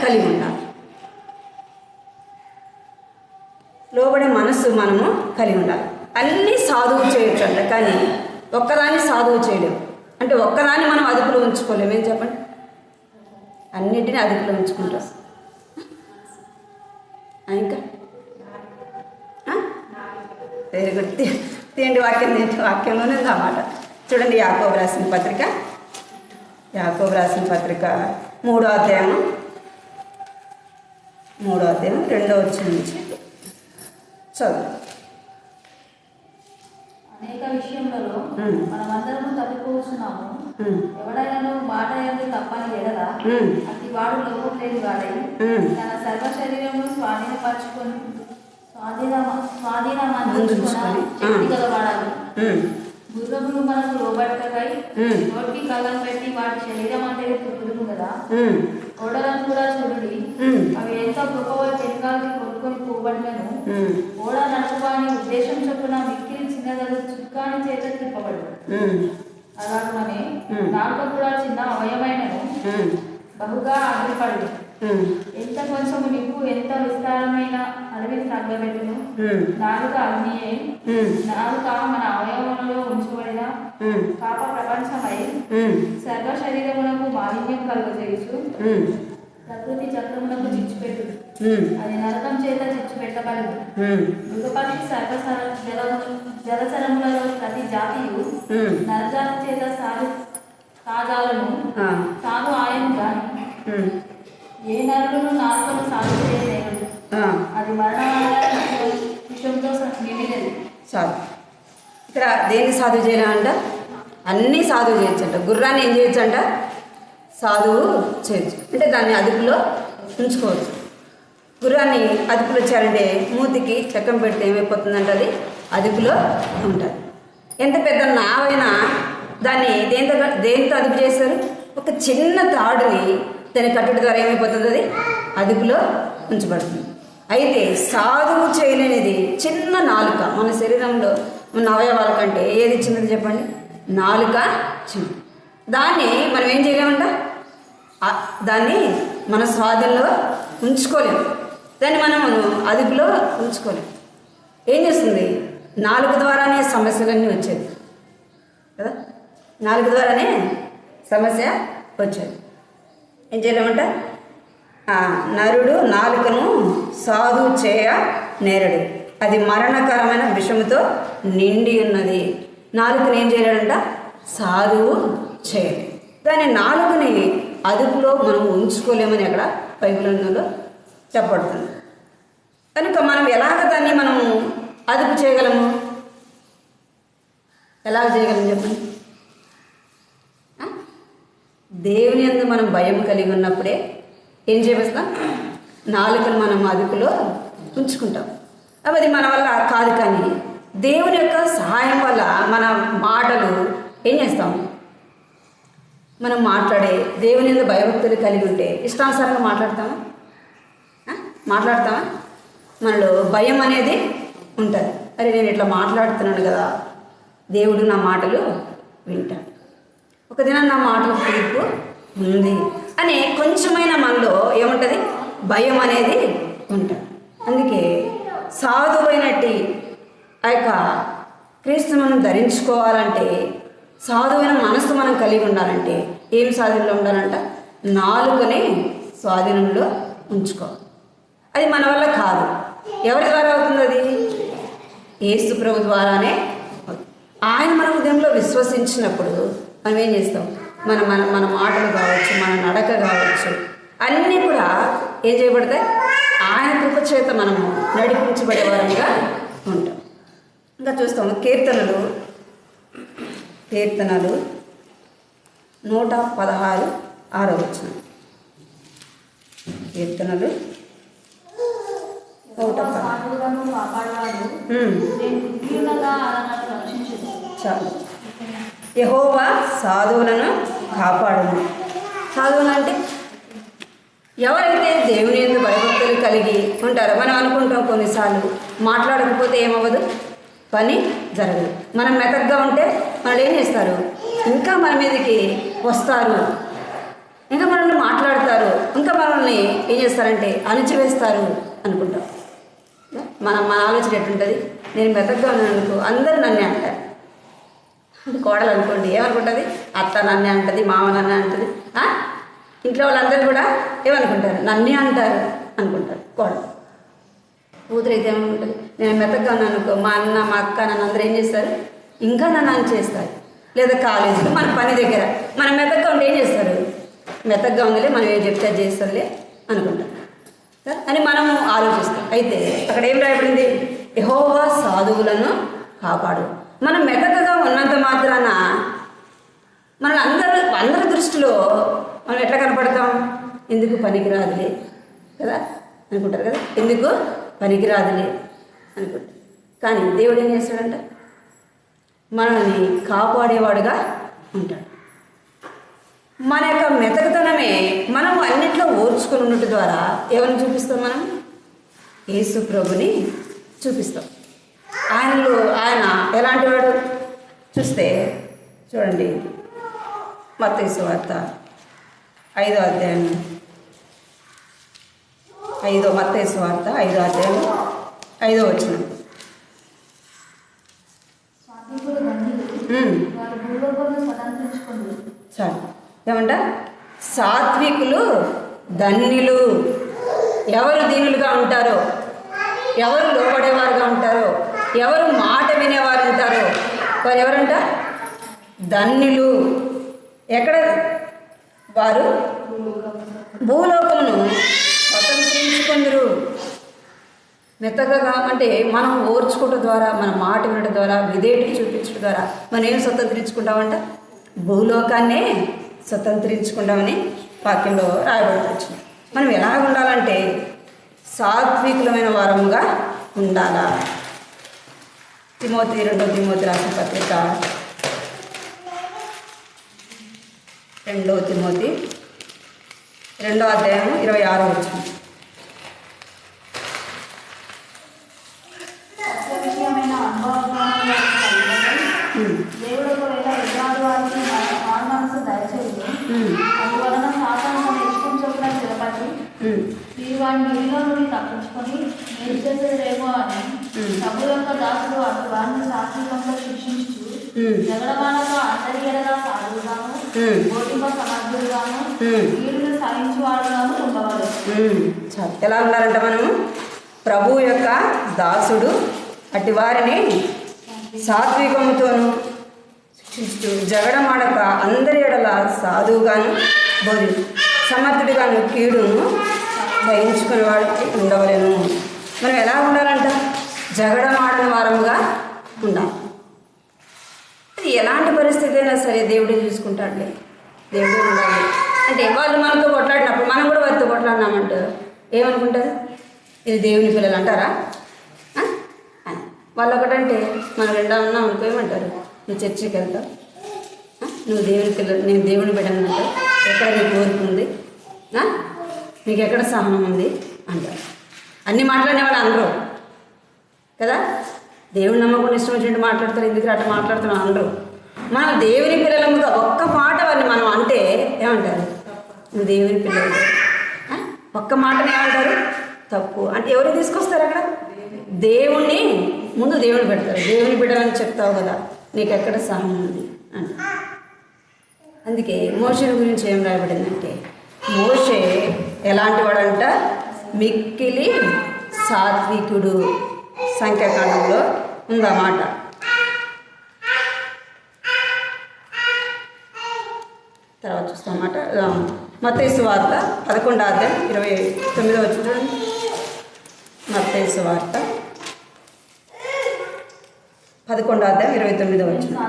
కలిగి ఉండాలి. లోబడే మనస్సు మనము కలిగి ఉండాలి. అన్నీ సాధువు చేయొచ్చు అంట, కానీ ఒక్కదాన్ని సాధువు చేయలేము. అంటే ఒక్కదాన్ని మనం అదుపులో ఉంచుకోలేము. ఏం చెప్పండి? అన్నిటినీ అదుపులో ఉంచుకుంటాం. ఇంకా వెరీ గుడ్. తిండి వాక్యం తింటే వాక్యంలోనే ఉంది అన్నమాట. చూడండి, యాకోబు రాసిన పత్రిక 3వ అధ్యాయం 2వ వచనం నుంచి చదువు. అనేక విషయములలో మనమందరము తప్పిపోతున్నాము. ఎవడైనా మాట యందు తప్పని ఎడలా అతి వాడు లోపం లేని వాడై తన సర్వ శరీరము స్వాధీనమందించుకొని శక్తి గలవాడాలి. గుర్రములు మనకు లోబడకై నోటికి కళ్ళం పెట్టి వాటి శరీరం అంటే తుడుము కదా. ఓడలను కూడా చూడండి, అవి ఎంత గొప్పవో చెంగాలకి కొట్టుకొని పోబడినను ఓడ నడపని ఉద్దేశం చొప్పున మిక్కిలి చిన్నదలు చుక్కాని చేత తిప్పబడు. అలాగనే నాలుక కూడా చిన్న అవయమైనను బహుగా అగ్నిపడు. ఎంత కొంచెము నిప్పు ఎంత విస్తారమైన అడవిని తగ్గబెట్టును. నాలుక అగ్నియే. నాలుక మన అవయవంలో ఉంచబడిన పాప ప్రపంచమై సర్వ శరీరమునకు మాలిన్యం కలుగజేయచ్చు. ప్రకృతి చక్రమునకు చిచ్చుపెట్టు. అది నరకం చేత చిచ్చుపెట్టబడదు. మృగపక్షి జలచరములలో ప్రతి జాతియు నరజాతి చేత సాగాలను తాను ఆయన గాని ఏ నరులను నాలుకను సాగు చేయలేదు. అది మరణాల విషయంతో నిండినది. సాధు ఇక్కడ దేన్ని సాధు చేయాలంట? అన్నీ సాధువు చేయొచ్చంట. గుర్రాన్ని ఏం చేయొచ్చంట? సాధువు చేయొచ్చు. అంటే దాన్ని అదుపులో ఉంచుకోవచ్చు. గుర్రాన్ని అదుపులో చేయాలంటే మూతికి చక్కం పెడితే ఏమైపోతుందంటే అది అదుపులో ఉంటుంది. ఎంత పెద్ద నావైనా దాన్ని దేంతో అదుపు చేస్తారు? ఒక చిన్న తాడుని దాని కట్టుడు ద్వారా ఏమైపోతుంది? అది అదుపులో ఉంచబడుతుంది. అయితే సాధువు చేయలేనిది చిన్న నాలుక. మన శరీరంలో ఉన్న అవయవాల కంటే ఏది చిన్నది చెప్పండి? నాలుక చిన్నది. దాన్ని మనం ఏం చేయలేమంట? దాన్ని మన స్వాధీనంలో ఉంచుకోలేము. దాన్ని మనము అదుపులో ఉంచుకోలేము. ఏం చేస్తుంది? నాలుక ద్వారానే సమస్యలన్నీ వచ్చేది కదా. నాలుక ద్వారానే సమస్య వచ్చేది. ఏం చేయలేమంట? నరుడు నాలుకను సాధువు చేయ నేరడు, అది మరణకరమైన విషముతో నిండి ఉన్నది. నాలుకను ఏం చేయలేడంట? సాధువు చేయలేదు. దాని నాలుకని అదుపులో మనం ఉంచుకోలేమని అక్కడ బైబిల్లో చెప్పబడుతుంది. కనుక మనం ఎలాగ దాన్ని మనం అదుపు చేయగలము? ఎలాగ చేయగలం చెప్పండి? దేవుని యందు మనం భయం కలిగి ఉన్నప్పుడే ఏం చేస్తాం? నాలుకను మనం అదుపులో ఉంచుకుంటాం. అది మన వల్ల కాదు, కానీ దేవుని యొక్క సహాయం వల్ల మన మాటలు ఏం చేస్తాం? మనం మాట్లాడే దేవుని యందు భయభక్తులు కలిగి ఉంటే ఇష్టానుసారంగా మాట్లాడతామా? మనలో భయం అనేది ఉంటుంది. అరే నేను ఇట్లా మాట్లాడుతున్నాను కదా, దేవుడు నా మాటలు వింటాడు, ఒక దినం నా మాటలు తీర్పు ఉంది అనే కొంచెమైన మనలో ఏముంటుంది? భయం అనేది ఉంటుంది. అందుకే సాధువైనట్టి ఆ యొక్క క్రీస్తు మనం ధరించుకోవాలంటే, సాధువైన మనసు మనం కలిగి ఉండాలంటే ఏం స్వాధీనంలో ఉండాలంట? నాలుకనే స్వాధీనంలో ఉంచుకోవాలి. అది మన వల్ల కాదు. ఎవరి ద్వారా అవుతుంది? అది యేసు ప్రభు ద్వారానే. ఆయన మన హృదయంలో విశ్వసించినప్పుడు మనం ఏం చేస్తాం? మన మాటలు కావచ్చు, మన నడక కావచ్చు, అన్నీ కూడా ఏం చేయబడతాయి? ఆయన కృప చేత మనము నడిపించబడే వారంగా ఉంటాం. ఇంకా చూస్తాము కీర్తనలు 116 6వ వచనం. కీర్తనలు 116. చాలు. యెహోవా సాధువులను కాపాడును. సాధువులు అంటే ఎవరైతే దేవుని యందు భయభక్తులు కలిగి ఉంటారో. మనం అనుకుంటాం కొన్నిసార్లు మాట్లాడకపోతే ఏమవ్వదు, పని జరగదు. మనం మెతగ్గా ఉంటే వాళ్ళు ఏం చేస్తారు? ఇంకా మన మీదకి వస్తారు, ఇంకా మనల్ని మాట్లాడతారు, ఇంకా మనల్ని ఏం చేస్తారంటే అణిచివేస్తారు అనుకుంటాం. మన ఆలోచన ఎట్లుంటుంది? నేను మెతగ్గా ఉన్నానుకో అందరూ నన్నే అంటారు. కోడలు అనుకోండి ఏమనుకుంటుంది? అత్త నన్నే అంటుంది, మామ నన్నే అంటుంది. ఇంట్లో వాళ్ళందరూ కూడా ఏమనుకుంటారు? నన్నే అంటారు అనుకుంటారు కోడలు. కూతురు అయితే ఏముంటుంది, నేను మెత్తగా ఉన్నాను అనుకో, మా అన్న మా అక్క నన్ను అందరూ ఏం చేస్తారు, ఇంకా నన్ను అని చేస్తారు. లేదా కాలేజీలో మన పని దగ్గర మనం మెత్తగా ఉంటే ఏం చేస్తారు, మెత్తగా ఉందిలే మనం ఏం చెప్తే అది చేస్తుందిలే అనుకుంటాం అని మనము ఆలోచిస్తాం. అయితే అక్కడ ఏం రాయబడింది, యెహోవా సాధువులను కాపాడు. మనం మెత్తగా ఉన్నంత మాత్రాన మన అందరి దృష్టిలో మనం ఎట్లా కనపడతాం, ఎందుకు పనికిరాదులే కదా అనుకుంటారు కదా, ఎందుకు పనికిరాదులే అనుకుంటారు. కానీ దేవుడు ఏం చేస్తాడంట, మనల్ని కాపాడేవాడుగా ఉంటాడు. మన యొక్క మెతకతనమే మనం అన్నింటిలో ఓర్చుకుని ఉండటం ద్వారా ఎవరిని చూపిస్తాం, మనం యేసు ప్రభుని చూపిస్తాం. ఆయన ఎలాంటి వాడు చూస్తే చూడండి, మత్తయి సువార్త 5వ అధ్యాయం, మత్తయి సువార్త 5వ అధ్యాయం 5వ వచనం. చాలు ఏమంట, సాత్వికులు ధన్యులు. ఎవరు దీనులుగా ఉంటారో, ఎవరు లోబడేవారుగా ఉంటారో, ఎవరు మాట వినేవారు ఉంటారో వారు ఎవరంట, ధన్యులు. ఎక్కడ వారు భూలోకమును స్వతంత్రించుకుందరు. మెత్తగా అంటే మనం ఓర్చుకోవడం ద్వారా, మన మాట వినడం ద్వారా, విధేయత చూపించడం ద్వారా మనం ఏం స్వతంత్రించుకుంటామంట, భూలోకాన్నే స్వతంత్రించుకుంటామని వాక్యంలో రాయబడవచ్చు. మనం ఎలా ఉండాలంటే సాత్వికులమైన వారముగా ఉండాలా. రెండో తిమోతి రాసిన పత్రిక 2వ తిమోతి 2వ అధ్యాయం 26వ వచనం. దేవుడు ఒకవేళ ఎదురాడు వారికి మనసు దయచేయదు, అందువలన సాతాను తన ఇష్టం చొప్పున స్థిరపడి వీరు వాడిని నీలో నుండి తప్పించుకొని మీరు చేసేదేమో అని ప్రభు యొక్క దాసుడు అటు వారిని సాత్వికంగా శిక్షించు జగడమానగా అందరి ఎడగా సాధువుగాను బోధింప సమర్థుడుగాను వీరును సహించువాడుగాను ఉండవాలి. ఎలా ఉండాలంట మనము, ప్రభు యొక్క దాసుడు అటు వారిని సాత్వికముతోను శిక్షిస్తూ జగడమాడక అందరి ఎడల సాధువుగాను సమర్థుడిగాను కీడును సహించుకునే వాడికి ఉండవలేను. మనం ఎలా ఉండాలంట, జగడమాడని వారముగా ఉండాలి. అది ఎలాంటి పరిస్థితి అయినా సరే దేవుడే చూసుకుంటాడులే, దేవుడే ఉండాలి. అంటే వాళ్ళు మనతో కొట్లాడినప్పుడు మనం కూడా వారితో కొట్లాడినామంటే ఏమనుకుంటారు, ఇది దేవుని పిల్లలు అంటారా, వాళ్ళు ఒకటంటే మనం రెండా ఉన్నాం అనుకో ఏమంటారు, నువ్వు చర్చికి వెళ్తావు, నువ్వు దేవుని పిల్లలు, నేను దేవుని బిడ్డను అంటావు, ఎక్కడ నీ కోరిక ఉంది, నీకు ఎక్కడ సహనం ఉంది అంటారు. అన్నీ మాట్లాడిన వాళ్ళు అందరూ కదా, దేవుని నమ్మకం ఇష్టం వచ్చినట్టు మాట్లాడతారు, ఎందుకు అట్లా మాట్లాడుతున్నాం అందరూ. మనం దేవుని పిల్లలముగా ఒక్క మాట వారిని మనం అంటే ఏమంటారు, నువ్వు దేవుని పిల్లలు, ఒక్క మాటని ఏమంటారు, తప్పు అంటే ఎవరు తీసుకొస్తారు అక్కడ, దేవుణ్ణి ముందు దేవుని పెడతారు. దేవుని బిడ్డలని చెప్తావు కదా, నీకు ఎక్కడ సహనం ఉంది అంట. అందుకే మోషే గురించి ఏం రాయబడిందంటే, మోషే ఎలాంటి వాడంట, మిక్కిలి సాత్వికుడు. సంఖ్యాకాండంలో ఉందన్నమాట. తర్వాత చూస్తామన్నమాట. మత్తయి సువార్త 11వ అధ్యాయం 29వ వచనం. మత్తయి సువార్త 11వ అధ్యాయం 29వ వచనం.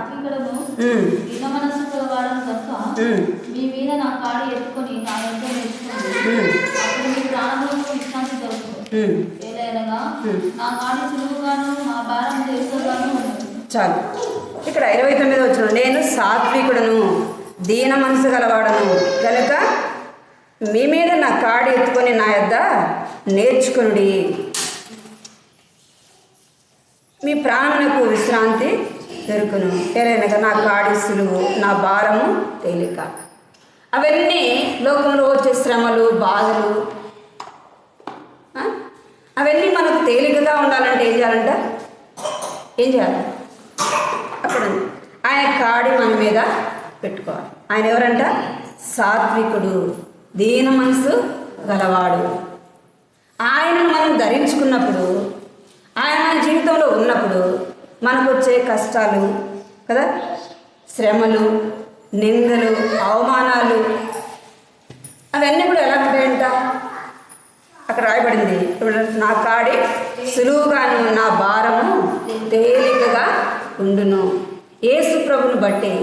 మీ మీద నా కాడి ఎత్తుకొని నా ఎంతో నేర్చుకోండి, అప్పుడు మీ ప్రాణములకు విశ్రాంతి దొరుకుతుంది. ఏలైనగా నా కాడి సులువుగాను నా భారం తేలికగాను ఉన్నది. చాలు. ఇక్కడ 29వ వచనం, నేను సాత్వికుడను దీన మనసు గలవాడను కనుక మీ మీద నా కాడి ఎత్తుకొని నా యొద్ద నేర్చుకునుడి, మీ ప్రాణములకు విశ్రాంతి దొరుకును. ఏలైనగా నా కాడి సులువు నా భారము తేలిక. అవన్నీ లోకంలో వచ్చే శ్రమలు, బాధలు, అవన్నీ మనకు తేలికగా ఉండాలంటే ఏం చేయాలంట, ఏం చేయాలి, అక్కడ ఆయన కాడి మన మీద పెట్టుకోవాలి. ఆయన ఎవరంట, సాత్వికుడు, దీన మనసు గలవాడు. ఆయనను మనం ధరించుకున్నప్పుడు, ఆయన మన జీవితంలో ఉన్నప్పుడు మనకు వచ్చే కష్టాలు కదా, శ్రమలు, నిందలు, అవమానాలు అవన్నీ కూడా ఎలా ఉంటాయంట? అక్కడ రాయబడింది, నా కాడి సులువుగాను నా భారము తేలికగా ఉండును. యేసు ప్రభుని బట్టి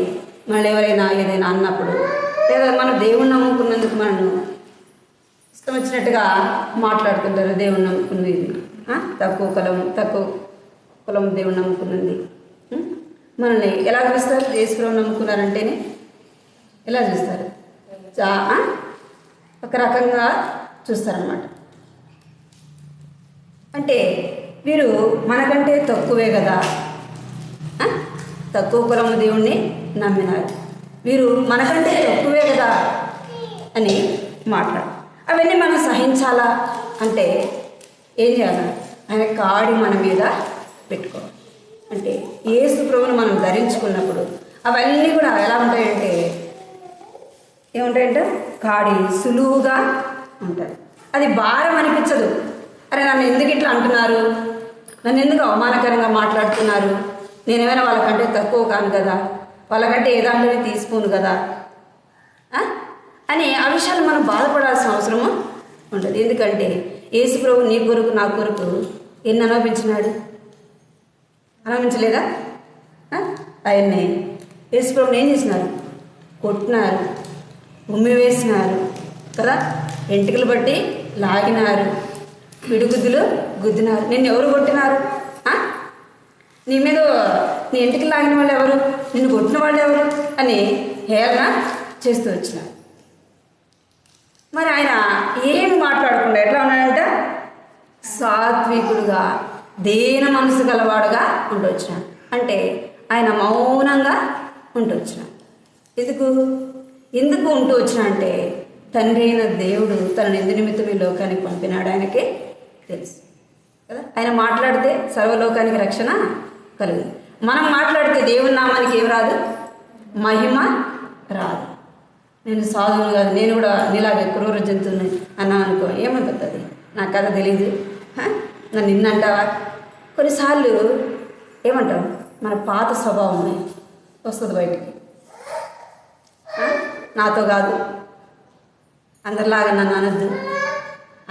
మళ్ళీ ఎవరైనా ఏదైనా అన్నప్పుడు, లేదా మనం దేవుణ్ణి నమ్ముకున్నందుకు మనం ఇష్టం వచ్చినట్టుగా మాట్లాడుతుంటారు. దేవుణ్ణి నమ్ముకున్నది తక్కువ కులం దేవుణ్ణి నమ్ముకున్నది. మనల్ని ఎలా చూస్తారు? యేసు ప్రభుని నమ్ముకున్నారంటేనే ఎలా చూస్తారు? ఒక రకంగా చూస్తారన్నమాట. అంటే వీరు మనకంటే తక్కువే కదా, తక్కువ కులం దేవుణ్ణి నమ్మినారు, వీరు మనకంటే తక్కువే కదా అని మాట్లాడు. అవన్నీ మనం సహించాలా అంటే ఏం చేయాలి? ఆయన కాడి మన మీద పెట్టుకోవాలి. అంటే యేసు ప్రభువుని మనం ధరించుకున్నప్పుడు అవన్నీ కూడా ఎలా ఉంటాయంటే ఏముంటాయంటే కాడి సులువుగా ఉంటుంది. అది భారం అనిపించదు. అరే నన్ను ఎందుకు ఇట్లా అంటున్నారు, నన్ను ఎందుకు అవమానకరంగా మాట్లాడుతున్నారు, నేనేమైనా వాళ్ళకంటే తక్కువ కాను కదా, వాళ్ళకంటే ఏ దాంట్లోనే తీసుకోను కదా అని ఆ విషయాలు మనం బాధపడాల్సిన అవసరము ఉండదు. ఎందుకంటే యేసు ప్రభు నీ కొరకు నా కొరకు ఎన్ని అనుభవించినాడు? అనుభవించలేదా? ఆయన్ని యేసు ప్రభుని ఏం చేసినారు? కొట్టినారు, ఉమ్మి వేసినారు కదా, ఎంటికలు బట్టి లాగినారు, పిడుగుద్దులు గుద్దినారు. నిన్ను ఎవరు కొట్టినారు? నీ మీద నీ ఇంటికి లాగిన వాళ్ళు ఎవరు, నిన్ను కొట్టిన వాళ్ళు ఎవరు అని హేళన చేస్తూ వచ్చినారు. మరి ఆయన ఏం మాట్లాడకుండా ఎట్లా ఉన్నాడంట? సాత్వికుడుగా, దీన మనసు గలవాడుగా ఉండొచ్చినాడు. అంటే ఆయన మౌనంగా ఉంటూ వచ్చినాడు. ఎందుకు ఉంటూ వచ్చినా అంటే తండ్రి అయిన దేవుడు తనను ఎందు నిమిత్తం ఈ లోకానికి పంపినాడు ఆయనకి తెలుసు కదా. ఆయన మాట్లాడితే సర్వలోకానికి రక్షణ కలుగు. మనం మాట్లాడితే దేవుని నామానికి ఏం రాదు? మహిమ రాదు. నేను సాధువును కాదు, నేను కూడా నీలాగే క్రూర జంతువుని అన్నా అనుకో, ఏమంటుంది? నా కథ తెలీదు, నన్ను నిన్నంటావా? కొన్నిసార్లు ఏమంటావు? మన పాత స్వభావం వస్తుంది బయటికి. నాతో కాదు, అందరిలాగా నన్ను అనద్దు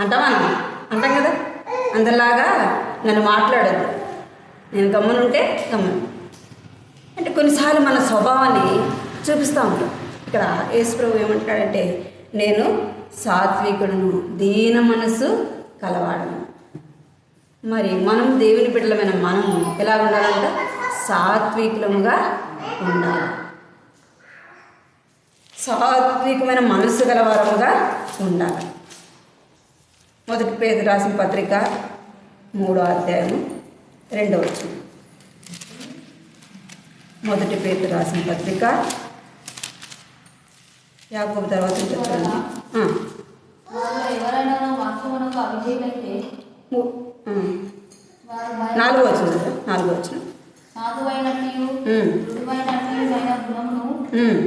అంటావా? అంటాం కదా, అందరిలాగా నన్ను మాట్లాడద్దు, నేను గమ్మునుంటే గమ్మును అంటే కొన్నిసార్లు మన స్వభావాన్ని చూపిస్తూ ఉంటాం. ఇక్కడ యేసు ప్రభు ఏమంటాడంటే నేను సాత్వికుడును, దీన మనసు కలవాడను. మరి మనం దేవుని బిడ్డలమైన మనము ఎలా ఉండాలంట? సాత్వికులముగా ఉండాలి, సాత్వికమైన మనసు గలవారముగా ఉండాలి. మొదటి పేతురు రాసిన పత్రిక 3వ అధ్యాయము 2వ వచనం. మొదటి పేతురు రాసిన పత్రిక, యాకోబు తర్వాత చెప్తాను. ఎవరైనా వాక్యమునకు అవిధేయులైతే 4వ వచనం, 4వ వచనం. సాధువైనట్టు మృదువైనట్టు గుణమును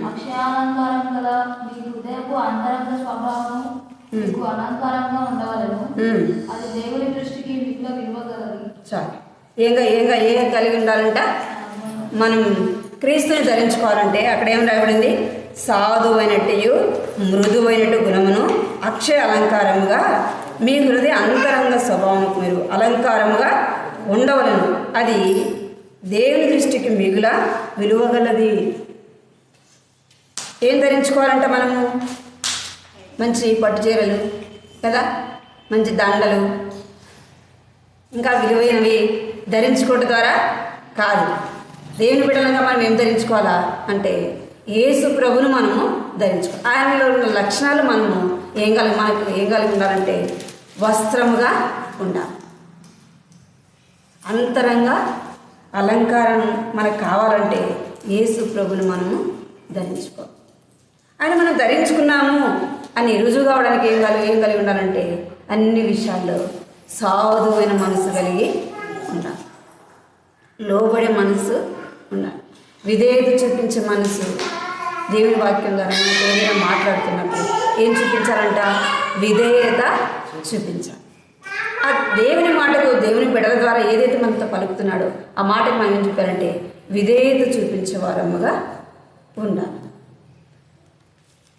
అక్షయాలంకారం గల మీ హృదయపు అంతరంగ స్వభావము మీకు అలంకారంగా ఉండవలను. అది దేవుని దృష్టికి మిగుల విలువగలది. చాలు. ఏం కలిగి ఉండాలంట? మనం క్రీస్తుని ధరించుకోవాలంటే అక్కడ ఏం రాయబడింది? సాధువైనట్టు మృదువైనట్టు గుణమును అక్షయ అలంకారముగా మీ హృదయ అంతరంగ స్వభావముకు మీరు అలంకారముగా ఉండవలను. అది దేవుని దృష్టికి మిగుల విలువగలది. ఏం ధరించుకోవాలంట మనము? మంచి పట్టు చీరలు కదా, మంచి దండలు, ఇంకా విలువైనవి ధరించుకోవడం ద్వారా కాదు. దేవుని బిడ్డలంగా మనం ఏం ధరించుకోవాలా అంటే యేసు ప్రభును మనము ధరించుకోవాలి. ఆయనలో ఉన్న లక్షణాలు మనము మనకు ఏం కలిగి ఉండాలంటే వస్త్రముగా ఉండాలి. అంతరంగా అలంకారం మనకు కావాలంటే యేసు ప్రభుని మనము ధరించుకోవాలి. ఆయన మనం ధరించుకున్నాము అని రుజువు కావడానికి ఏం కలిగి ఉండాలంటే అన్ని విషయాల్లో సాధువైన మనసు కలిగి ఉండాలి, లోబడే మనసు ఉండాలి, విధేయత చూపించే మనసు. దేవుని వాక్యం ద్వారా ఏదైనా మాట్లాడుతున్నప్పుడు ఏం చూపించాలంట? విధేయత చూపించాలి. ఆ దేవుని మాటకు దేవుని బిడ్డల ద్వారా ఏదైతే మనతో పలుకుతున్నాడో ఆ మాటకు మనం ఏం చెప్పారంటే విధేయత చూపించే వారముగా ఉండాలి.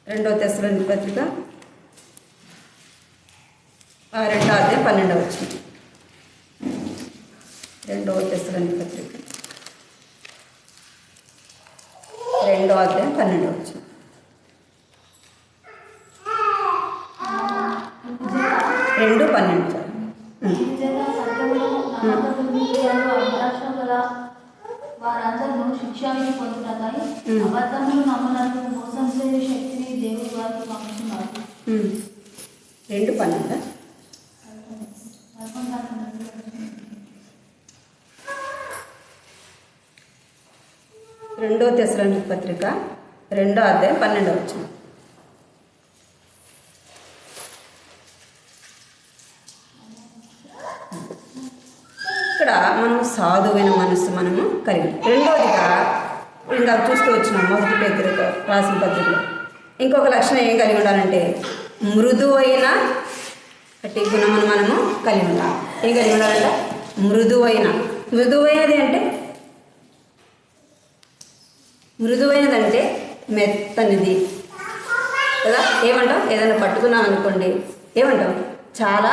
2 తెస్సలోనికీ పత్రిక 2:12. 2 తెస్సలోనికీ పత్రిక 2:12. వారందరూ శిక్షాన్ని పొందుతాయి. అబద్ధములు నమ్మలను మోసం చేసే శక్తిని దేవుడు వారికి పంపుతున్నారు. 2:12. 2 తెస్సలోనికీ పత్రిక 2:12. ఇక్కడ మనం సాధువైన మనస్సు మనము కలిగి. రెండవదిగా ఇంకా చూస్తూ వచ్చినాం 1 పేతురు రాసిన పత్రికలో ఇంకొక లక్షణం ఏం కలిగి ఉండాలంటే మృదువైన అట్టి గుణమును మనము కలిగి ఉండాలి. ఏం కలిగి ఉండాలంటే మృదువైనది అంటే మృదువైనదంటే మెత్తనిది కదా. ఏమంటాం? ఏదైనా పట్టుకున్నాం అనుకోండి, ఏమంటాం? చాలా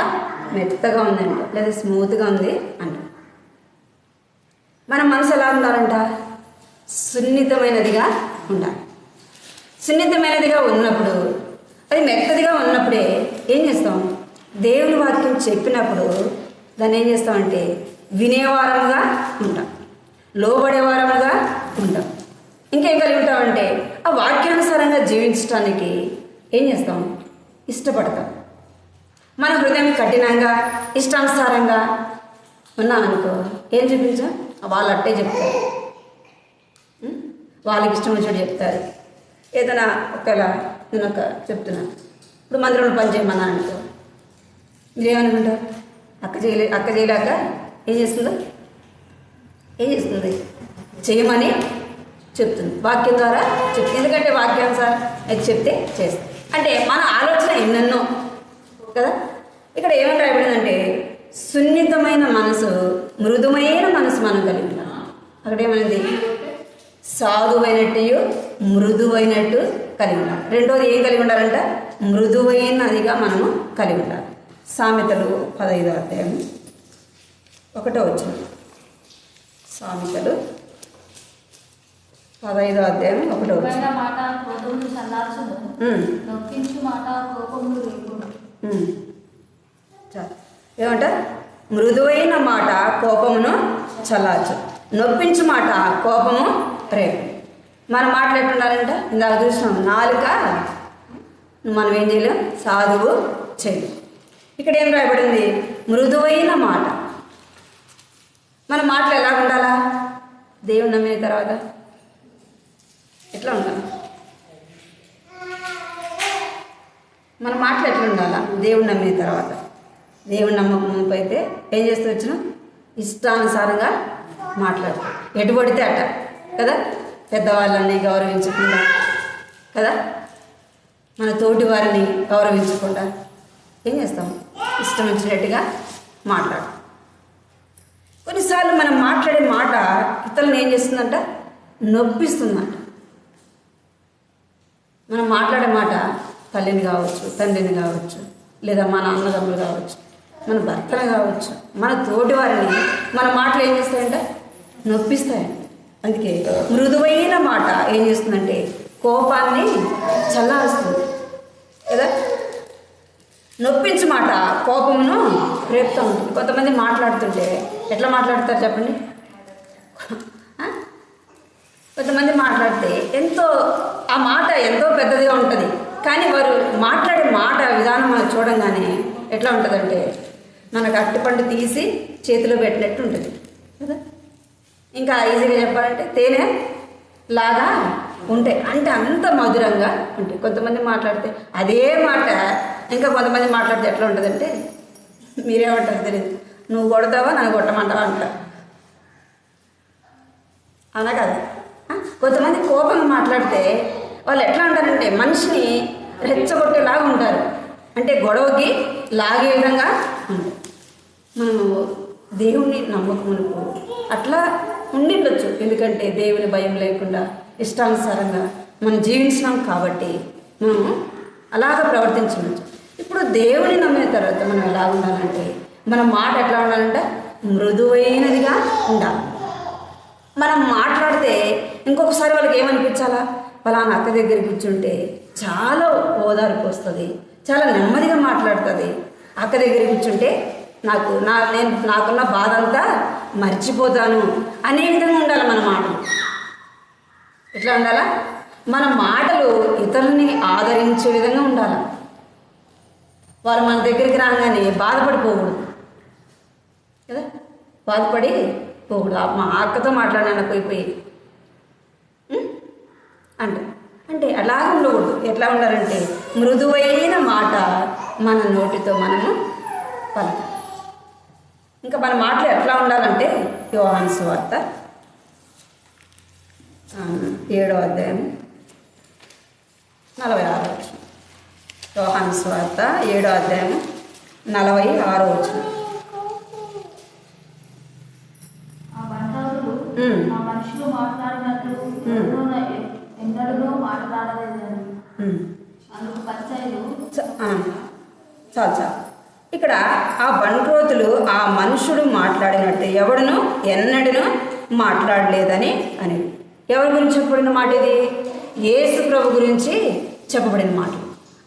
మెత్తగా ఉందంట, లేదా స్మూత్గా ఉంది అంట. మన మనసు ఎలా ఉండాలంట? సున్నితమైనదిగా ఉండాలి. సున్నితమైనదిగా ఉన్నప్పుడు, అది మెత్తదిగా ఉన్నప్పుడే ఏం చేస్తాం? దేవుని వాక్యం చెప్పినప్పుడు దాన్ని ఏం చేస్తామంటే వినేవారముగా ఉంటాం, లోబడేవారముగా ఉంటాం. ఇంకేం కలిగి ఉంటామంటే ఆ వాక్యానుసారంగా జీవించడానికి ఏం చేస్తాం? ఇష్టపడతాం. మన హృదయం కఠినంగా ఇష్టానుసారంగా ఉన్నామనుకో ఏం చూపించాం? వాళ్ళు అట్టే చెప్తారు, వాళ్ళకి ఇష్టం వచ్చినట్టు చెప్తారు. ఏదైనా ఒకవేళ నేను చెప్తున్నాను, ఇప్పుడు మందిరంలో పని చేయమన్నా అనుకో, మీరేమనుకుంటారు? అక్క చేయలేక ఏం చేస్తుంది? చేయమని చెప్తుంది, వాక్యం ద్వారా చెప్తుంది. ఎందుకంటే వాక్యానుసారం అది చెప్తే చేస్తుంది. అంటే మన ఆలోచన ఎన్నెన్నో కదా. ఇక్కడ ఏమని రాయబడిందంటే సున్నితమైన మనసు, మృదుమైన మనసు మనం కలిగి ఉంటాం. అక్కడ ఏమైంది? సాధువైనట్టు మృదువైనట్టు కలిగి ఉండాలి. రెండోది ఏం కలిగి ఉండాలంట? మృదువైనదిగా మనము కలిగి ఉండాలి. సామెతలు 15:1. సామెతలు 15:1. మాట క్రోధమును చల్లార్చును, నొప్పించు మాట కోపమును రేపును. ఏమంట? మృదువైన మాట కోపమును చల్లార్చు, నొప్పించు మాట కోపము రేపు. మన మాటలు ఎట్లుండాలంట? ఇందాక చూసినాం, నాలుక మనం ఏం చేయలేం, సాధువు చేయలేం. ఇక్కడ ఏం రాయబడింది? మృదువైన మాట. మన మాటలు ఎలా ఉండాలా? దేవుని నమ్మిన తర్వాత ఎట్లా ఉండాలి? మన మాటలు ఎట్లా ఉండాలా? దేవుని నమ్మిన తర్వాత. దేవుని నమ్మకం ముందు అయితే ఏం చేస్తూ వచ్చినా ఇష్టానుసారంగా మాట్లాడతాం, ఎటు పడితే అట్ట కదా. పెద్దవాళ్ళని గౌరవించకుండా కదా, మన తోటి వారిని గౌరవించకుండా ఏం చేస్తాం? ఇష్టం వచ్చినట్టుగా మాట్లాడు. కొన్నిసార్లు మనం మాట్లాడే మాట ఇతరులను ఏం చేస్తుందంట? నొప్పిస్తుందంట. మనం మాట్లాడే మాట తల్లిని కావచ్చు, తండ్రిని కావచ్చు, లేదా మన అన్నదమ్ములు కావచ్చు, మన భర్తను కావచ్చు, మన తోటి వారిని మన మాటలు ఏం చేస్తాయంట? నొప్పిస్తాయంట. అందుకే మృదువైన మాట ఏం చేస్తుందంటే కోపాన్ని చల్లారుస్తుంది కదా. నొప్పించు మాట కోపమును రేపుతూ ఉంటుంది. కొంతమంది మాట్లాడుతుంటే ఎట్లా మాట్లాడతారు చెప్పండి? కొంతమంది మాట్లాడితే ఆ మాట ఎంతో పెద్దదిగా ఉంటుంది, కానీ వారు మాట్లాడే మాట విధానం మనం చూడంగానే ఎట్లా ఉంటుందంటే మనకు అరటిపండు తీసి చేతిలో పెట్టినట్టు ఉంటుంది కదా. ఇంకా ఈజీగా చెప్పాలంటే తేనె లాగా ఉంటాయి, అంటే అంత మధురంగా ఉంటాయి. కొంతమంది మాట్లాడితే అదే మాట ఇంకా కొంతమంది మాట్లాడితే ఎట్లా ఉంటుందంటే మీరేమంటారు తెలియదు, నువ్వు కొడతావా నన్ను కొట్టమంటావా అంటారు. అవునా కదా. కొంతమంది కోపంగా మాట్లాడితే వాళ్ళు ఎట్లా అంటారంటే మనిషిని రెచ్చగొట్టేలాగా ఉంటారు, అంటే గొడవకి లాగే విధంగా ఉంటారు. మనము దేవుని నమ్మకమునకు అట్లా ఉండిండొచ్చు. ఎందుకంటే దేవుని భయం లేకుండా ఇష్టానుసారంగా మనం జీవించినాం కాబట్టి మనము అలాగ ప్రవర్తించవచ్చు. ఇప్పుడు దేవుని నమ్మిన తర్వాత మనం ఎలా ఉండాలంటే మన మాట ఎట్లా ఉండాలంటే మృదువైనదిగా ఉండాలి. మనం మాట్లాడితే ఇంకొకసారి వాళ్ళకి ఏమనిపించాలా, పలానా అక్క దగ్గర కూర్చుంటే చాలా ఓదార్పు వస్తుంది, చాలా నెమ్మదిగా మాట్లాడుతుంది, అక్క దగ్గర కూర్చుంటే నేను నాకున్న బాధ అంతా మర్చిపోతాను అనే విధంగా ఉండాలి మన మాటలు. ఎట్లా ఉండాలా, మన మాటలు ఇతరులని ఆదరించే విధంగా ఉండాలి. వాళ్ళు మన దగ్గరికి రాగానే బాధపడిపోకూడదు కదా, బాధపడి పోకూడదు. మా అక్కతో మాట్లాడినా పోయి అంటే అలాగే ఉండకూడదు. ఎట్లా ఉండాలంటే మృదువైన మాట మన నోటితో మనము పలకాలి. ఇంకా మన మాటలు ఎట్లా ఉండాలంటే యోహాను సువార్త 7వ అధ్యాయం 46వ వచనం. యోహాను సువార్త 7వ అధ్యాయం 46వ వచనం. ఆ మనుషులు మాట్లాడినట్లు ఎన్నడూ మాట్లాడలేదని అందుకు పరిచయులు చాలు. ఇక్కడ ఆ బంట్రోతులు ఆ మనుషుడు మాట్లాడినట్టు ఎవడును ఎన్నడూ మాట్లాడలేదని అని ఎవరి గురించి చెప్పబడిన మాట ఇది? యేసు ప్రభు గురించి చెప్పబడిన మాట.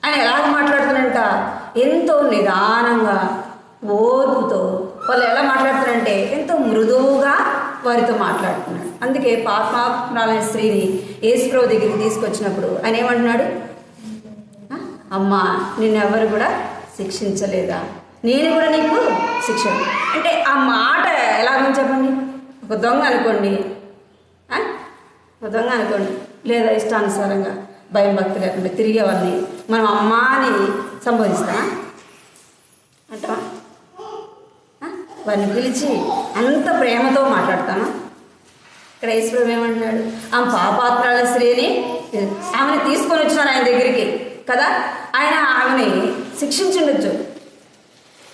ఆయన ఎలాగ మాట్లాడుతున్నాడంట, ఎంతో నిదానంగా ఓర్పుతో. వాళ్ళు ఎలా మాట్లాడుతున్నారంటే ఎంతో మృదువుగా వారితో మాట్లాడుతున్నాడు. అందుకే పాపాత్మురాలైన స్త్రీని యేసు ప్రభు దగ్గరికి తీసుకొచ్చినప్పుడు ఆయన ఏమంటున్నాడు, అమ్మా నిన్నెవరు కూడా శిక్షించలేదా, నేను కూడా నీకు శిక్ష. అంటే ఆ మాట ఎలాగని చెప్పండి, ఒక దొంగ అనుకోండి, లేదా ఇష్టానుసారంగా భయం భక్తి లేకుండా తిరిగే వాళ్ళని మనం అమ్మా అని సంబోధిస్తామా అంటావా? వారిని పిలిచి అంత ప్రేమతో మాట్లాడతామా? ఇక్కడ ఈశ్వరం ఏమంటున్నాడు, ఆమె పాపాత్మురాల స్త్రీని ఆమెను తీసుకొని వచ్చినారు ఆయన దగ్గరికి కదా, ఆయన ఆమెని శిక్షించుండొచ్చు.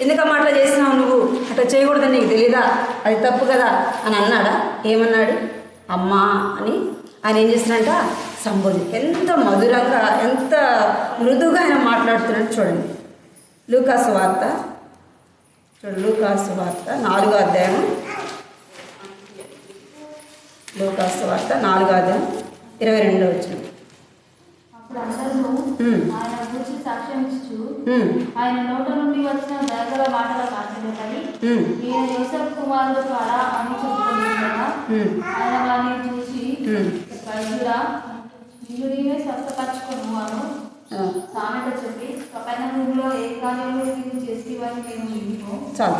ఎందుకమ్మా అట్లా చేసినావు, నువ్వు అట్లా చేయకూడదని నీకు తెలీదా, అది తప్పు కదా అని అన్నాడా? ఏమన్నాడు? అమ్మా అని ఆయన ఏం చేస్తున్నాడంట సంబోధి. ఎంత మధురంగా ఎంత మృదువుగా ఆయన మాట్లాడుతున్నాడు చూడండి. లూకాసు వార్త 4వ అధ్యాయం, లూకాసు వార్త 4వ అధ్యాయం 22వ వచనం. అప్పుడు అందరూ ఆయన గురించి సాక్ష్యం ఇస్తూ ఆయన నోట నుండి వచ్చిన దయగల మాటల ఆశ్చర్యపడి ఈయన యోసేపు కుమారుడు కాడా అని చెబుతుండగా ఆయన వారిని చూసి వైద్యుడా నిన్ను నీవే స్వస్థపరచుకున్నాను సామెత చెప్పి కపెర్నహూములో ఏ కార్యంలో నీవు చేసేవారిని నేను విన్నాను. చాలు.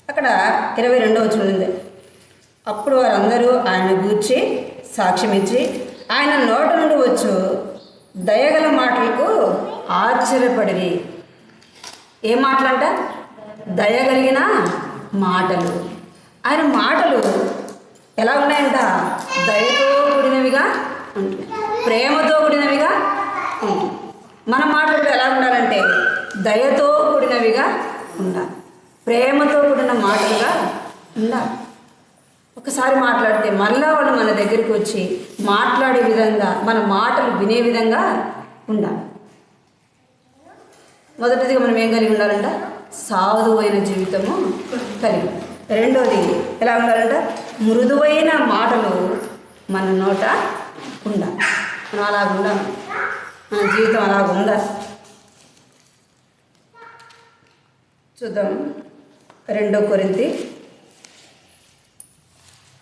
అక్కడ 22వ వచనం ఉంది. అప్పుడు వారందరూ ఆయన గూర్చి సాక్ష్యం ఇచ్చి ఆయన నోట నుండి వచ్చు దయగల మాటలకు ఆశ్చర్యపడి. ఏ మాటలంట? దయగలిగిన మాటలు. ఆయన మాటలు ఎలా ఉన్నాయంట? దయతో కూడినవిగా ఉంటుంది, ప్రేమతో కూడినవిగా ఉంటుంది. మన మాటలు ఎలా ఉండాలంటే దయతో కూడినవిగా ఉండాలి, ప్రేమతో కూడిన మాటలుగా ఉండాలి. ఒకసారి మాట్లాడితే మళ్ళా వాళ్ళు మన దగ్గరికి వచ్చి మాట్లాడే విధంగా, మన మాటలు వినే విధంగా ఉండాలి. మొదటిదిగా మనం ఏం కలిగి ఉండాలంట? సాధువైన జీవితము కలిగి. రెండోది ఎలా ఉండాలంట? మృదువైన మాటలు మన నోట ఉండాలి. మనం అలాగ ఉండాలి, మన జీవితం అలాగ ఉండాలి. చూద్దాం 2 కొరింథీ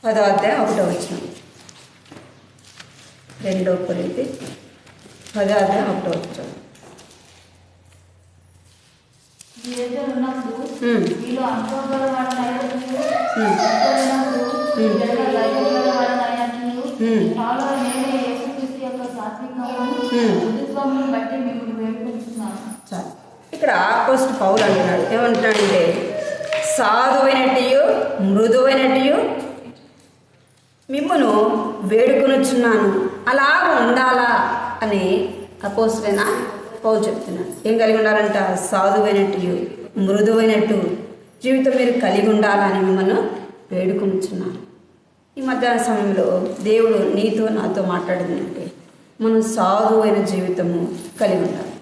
10వ అధ్యాయం 1వ వచనం. 2 కొరింథీ 10వ అధ్యాయం 1వ వచనం. మీ దగ్గర ఉన్నప్పుడు మీలో అనుకోగల వాడినప్పుడు చాలా నేనే యేసుక్రీస్తు యొక్క సాత్వికమును బట్టి మిమ్మల్ని వేడుకుంటున్నాను. ఇక్కడ అపోస్తలుడు పౌలు అంటున్నాడు, ఏమంటున్నాడంటే సాధువైనట్టు మృదువైనట్టు మిమ్మను వేడుకొనుచున్నాను, అలాగ ఉండాలా అని అపోస్తలుడైన పౌలు చెప్తున్నాడు. ఏం కలిగి ఉండాలంట? సాధువైనట్టు, మృదువైనట్టు, జీవితం మీరు కలిగి ఉండాలని మిమ్మల్ని వేడుకొంటున్నాను. ఈ మధ్యాహ్న సమయంలో దేవుడు నీతో నాతో మాట్లాడిందంటే మనం సాధువైన జీవితము కలిగి ఉండాలి.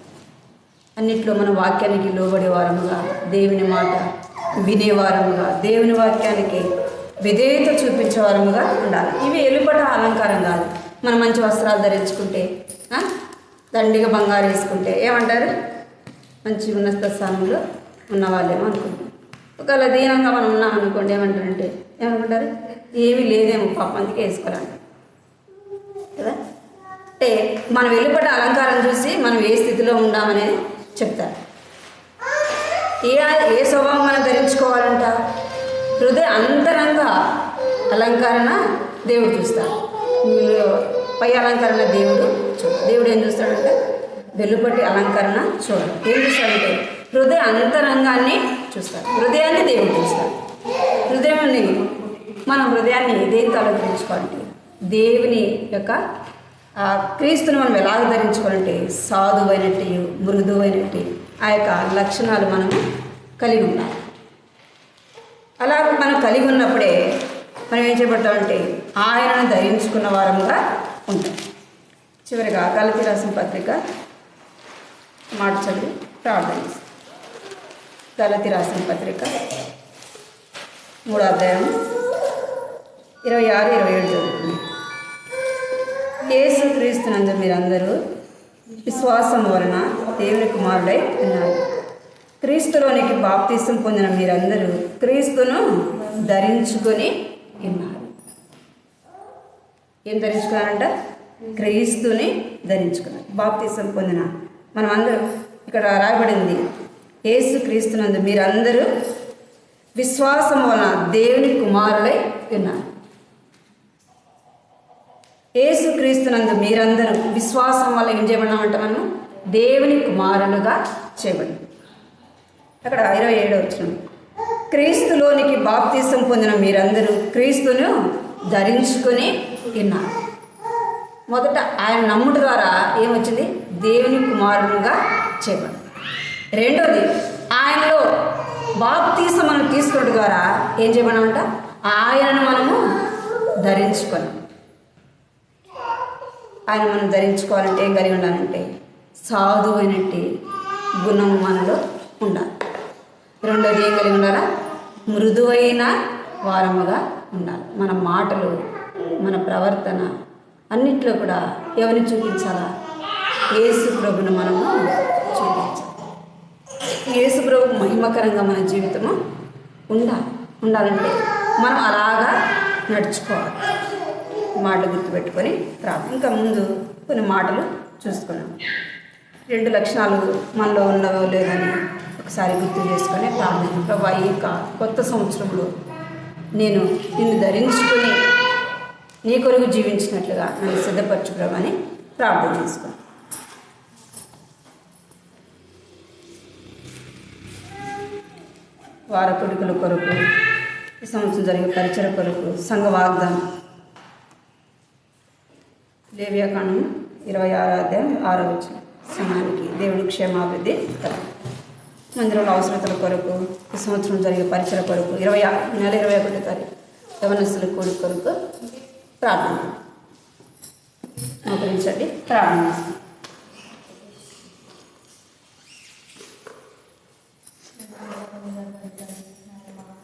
అన్నిట్లో మన వాక్యానికి లోబడే వారముగా, దేవుని మాట వినేవారముగా, దేవుని వాక్యానికి విధేయత చూపించే వారముగా ఉండాలి. ఇవి ఎలుపట అలంకారం కాదు. మనం మంచి వస్త్రాలు ధరించుకుంటే, దండిగా బంగారు వేసుకుంటే ఏమంటారు? మంచి ఉన్నత స్థానంలో ఉన్న వాళ్ళేమో అనుకుంటాం. ఒకవేళ దీనంగా మనం ఉన్నాం అనుకోండి, ఏమంటారంటే ఏమనుకుంటారు? ఏమీ లేదేమో పాపం, అందుకే వేసుకోవాలంట కదా. అంటే మనం వెలుపట అలంకారం చూసి మనం ఏ స్థితిలో ఉండామనేది చెప్తారు. ఏ స్వభావం మనం ధరించుకోవాలంట? హృదయ అంతరంగ అలంకరణ దేవుడు చూస్తాడు. పై అలంకరణ దేవుడు ఏం చూస్తాడంటే వెలుపటి అలంకరణ చూడడు. ఏం చూస్తాడంటే హృదయ అంతరంగాన్ని చూస్తాడు. హృదయాన్ని దేవుడు చూస్తాడు. హృదయాన్ని మన హృదయాన్ని దేనితో అలంకరించుకోవాలంటే దేవుని యొక్క క్రీస్తుని మనం ఎలాగ ధరించుకోవాలంటే సాధువైనట్టు, మృదువైనట్టు ఆ యొక్క లక్షణాలు మనము కలిగి ఉండాలి. అలా మనం కలిగి ఉన్నప్పుడే మనం ఏం చేయబడతామంటే ఆయనను ధరించుకున్న వారముగా ఉంటాం. చివరిగా గలతీ రాసిన పత్రిక మాట చదివి ప్రార్థన చేస్తాం. గలతీ రాసిన పత్రిక 3వ అధ్యాయం 26, 27 చదువుతుంది. యేసు క్రీస్తునందు మీరందరూ విశ్వాసం వలన దేవుని కుమారుడై ఉన్నారు. క్రీస్తులోనికి బాప్తిసం పొందిన మీరందరూ క్రీస్తును ధరించుకొని ఉన్నారు. ఏం ధరించుకున్నారంట? క్రీస్తుని ధరించుకున్నారు. బాప్తిసం పొందిన మనం అందరం, ఇక్కడ రాయబడింది యేసు క్రీస్తునందు మీరందరూ విశ్వాసం వలన దేవుని కుమారులై ఉన్నారు. యేసు క్రీస్తునందు మీరందరూ విశ్వాసం వల్ల ఏం చేయబడినామంట? మనం దేవుని కుమారులుగా చేయబడి. అక్కడ 27 వచ్చిన క్రీస్తులోనికి బాప్తిసం పొందిన మీరందరూ క్రీస్తును ధరించుకొని ఉన్నారు. మొదట ఆయన నమ్ముట ద్వారా ఏమొచ్చింది? దేవుని కుమారులుగా చేయబడి. రెండోది ఆయనలో బాప్తిసం మనం తీసుకోవడం ద్వారా ఏం చేయబడినామంట? ఆయనను మనము ధరించుకొని. ఆయన మనం ధరించుకోవాలంటే ఏం కలిగి ఉండాలంటే సాధువైనట్టి గుణం మనలో ఉండాలి. రెండోది ఏం కలిగి ఉండాలా? మృదువైన వారముగా ఉండాలి. మన మాటలు, మన ప్రవర్తన అన్నిట్లో కూడా ఎవరిని చూపించాలా? యేసు ప్రభును మనము చూపించాలి. యేసు ప్రభు మహిమకరంగా మన జీవితము ఉండాలంటే మనం అలాగా నడుచుకోవాలి. మాటలు గుర్తుపెట్టుకొని ప్రార్థన. ఇంకా ముందు కొన్ని మాటలు చూసుకున్నాం. 2 లక్షణాలు మనలో ఉన్నవో లేదని ఒకసారి గుర్తు చేసుకొని ప్రార్థన. ప్రభా, ఈ కొత్త సంవత్సరంలో నేను నిన్ను ధరించుకొని నీ కొరకు జీవించినట్లుగా నన్ను సిద్ధపరచు ప్రభా అని ప్రార్థన చేసుకోండి. వార కొడుకుల కొరకు, ఈ సంవత్సరం జరిగే పరిచయ కొరకు, సంఘ వాగ్దానం, లేవియాకాండం 26వ అధ్యాయం 6వ వచనం. సమయానికి దేవుని క్షేమాభివృద్ధి కలుగు. మందిరంలో అవసరతల కొరకు, ఈ సంవత్సరం జరిగే పరిచయ కొరకు, నెల 21వ తారీఖు యవనస్తుల కూడి కొరకు ప్రార్థన. మోకరించండి, ప్రార్థన చేస్తాం.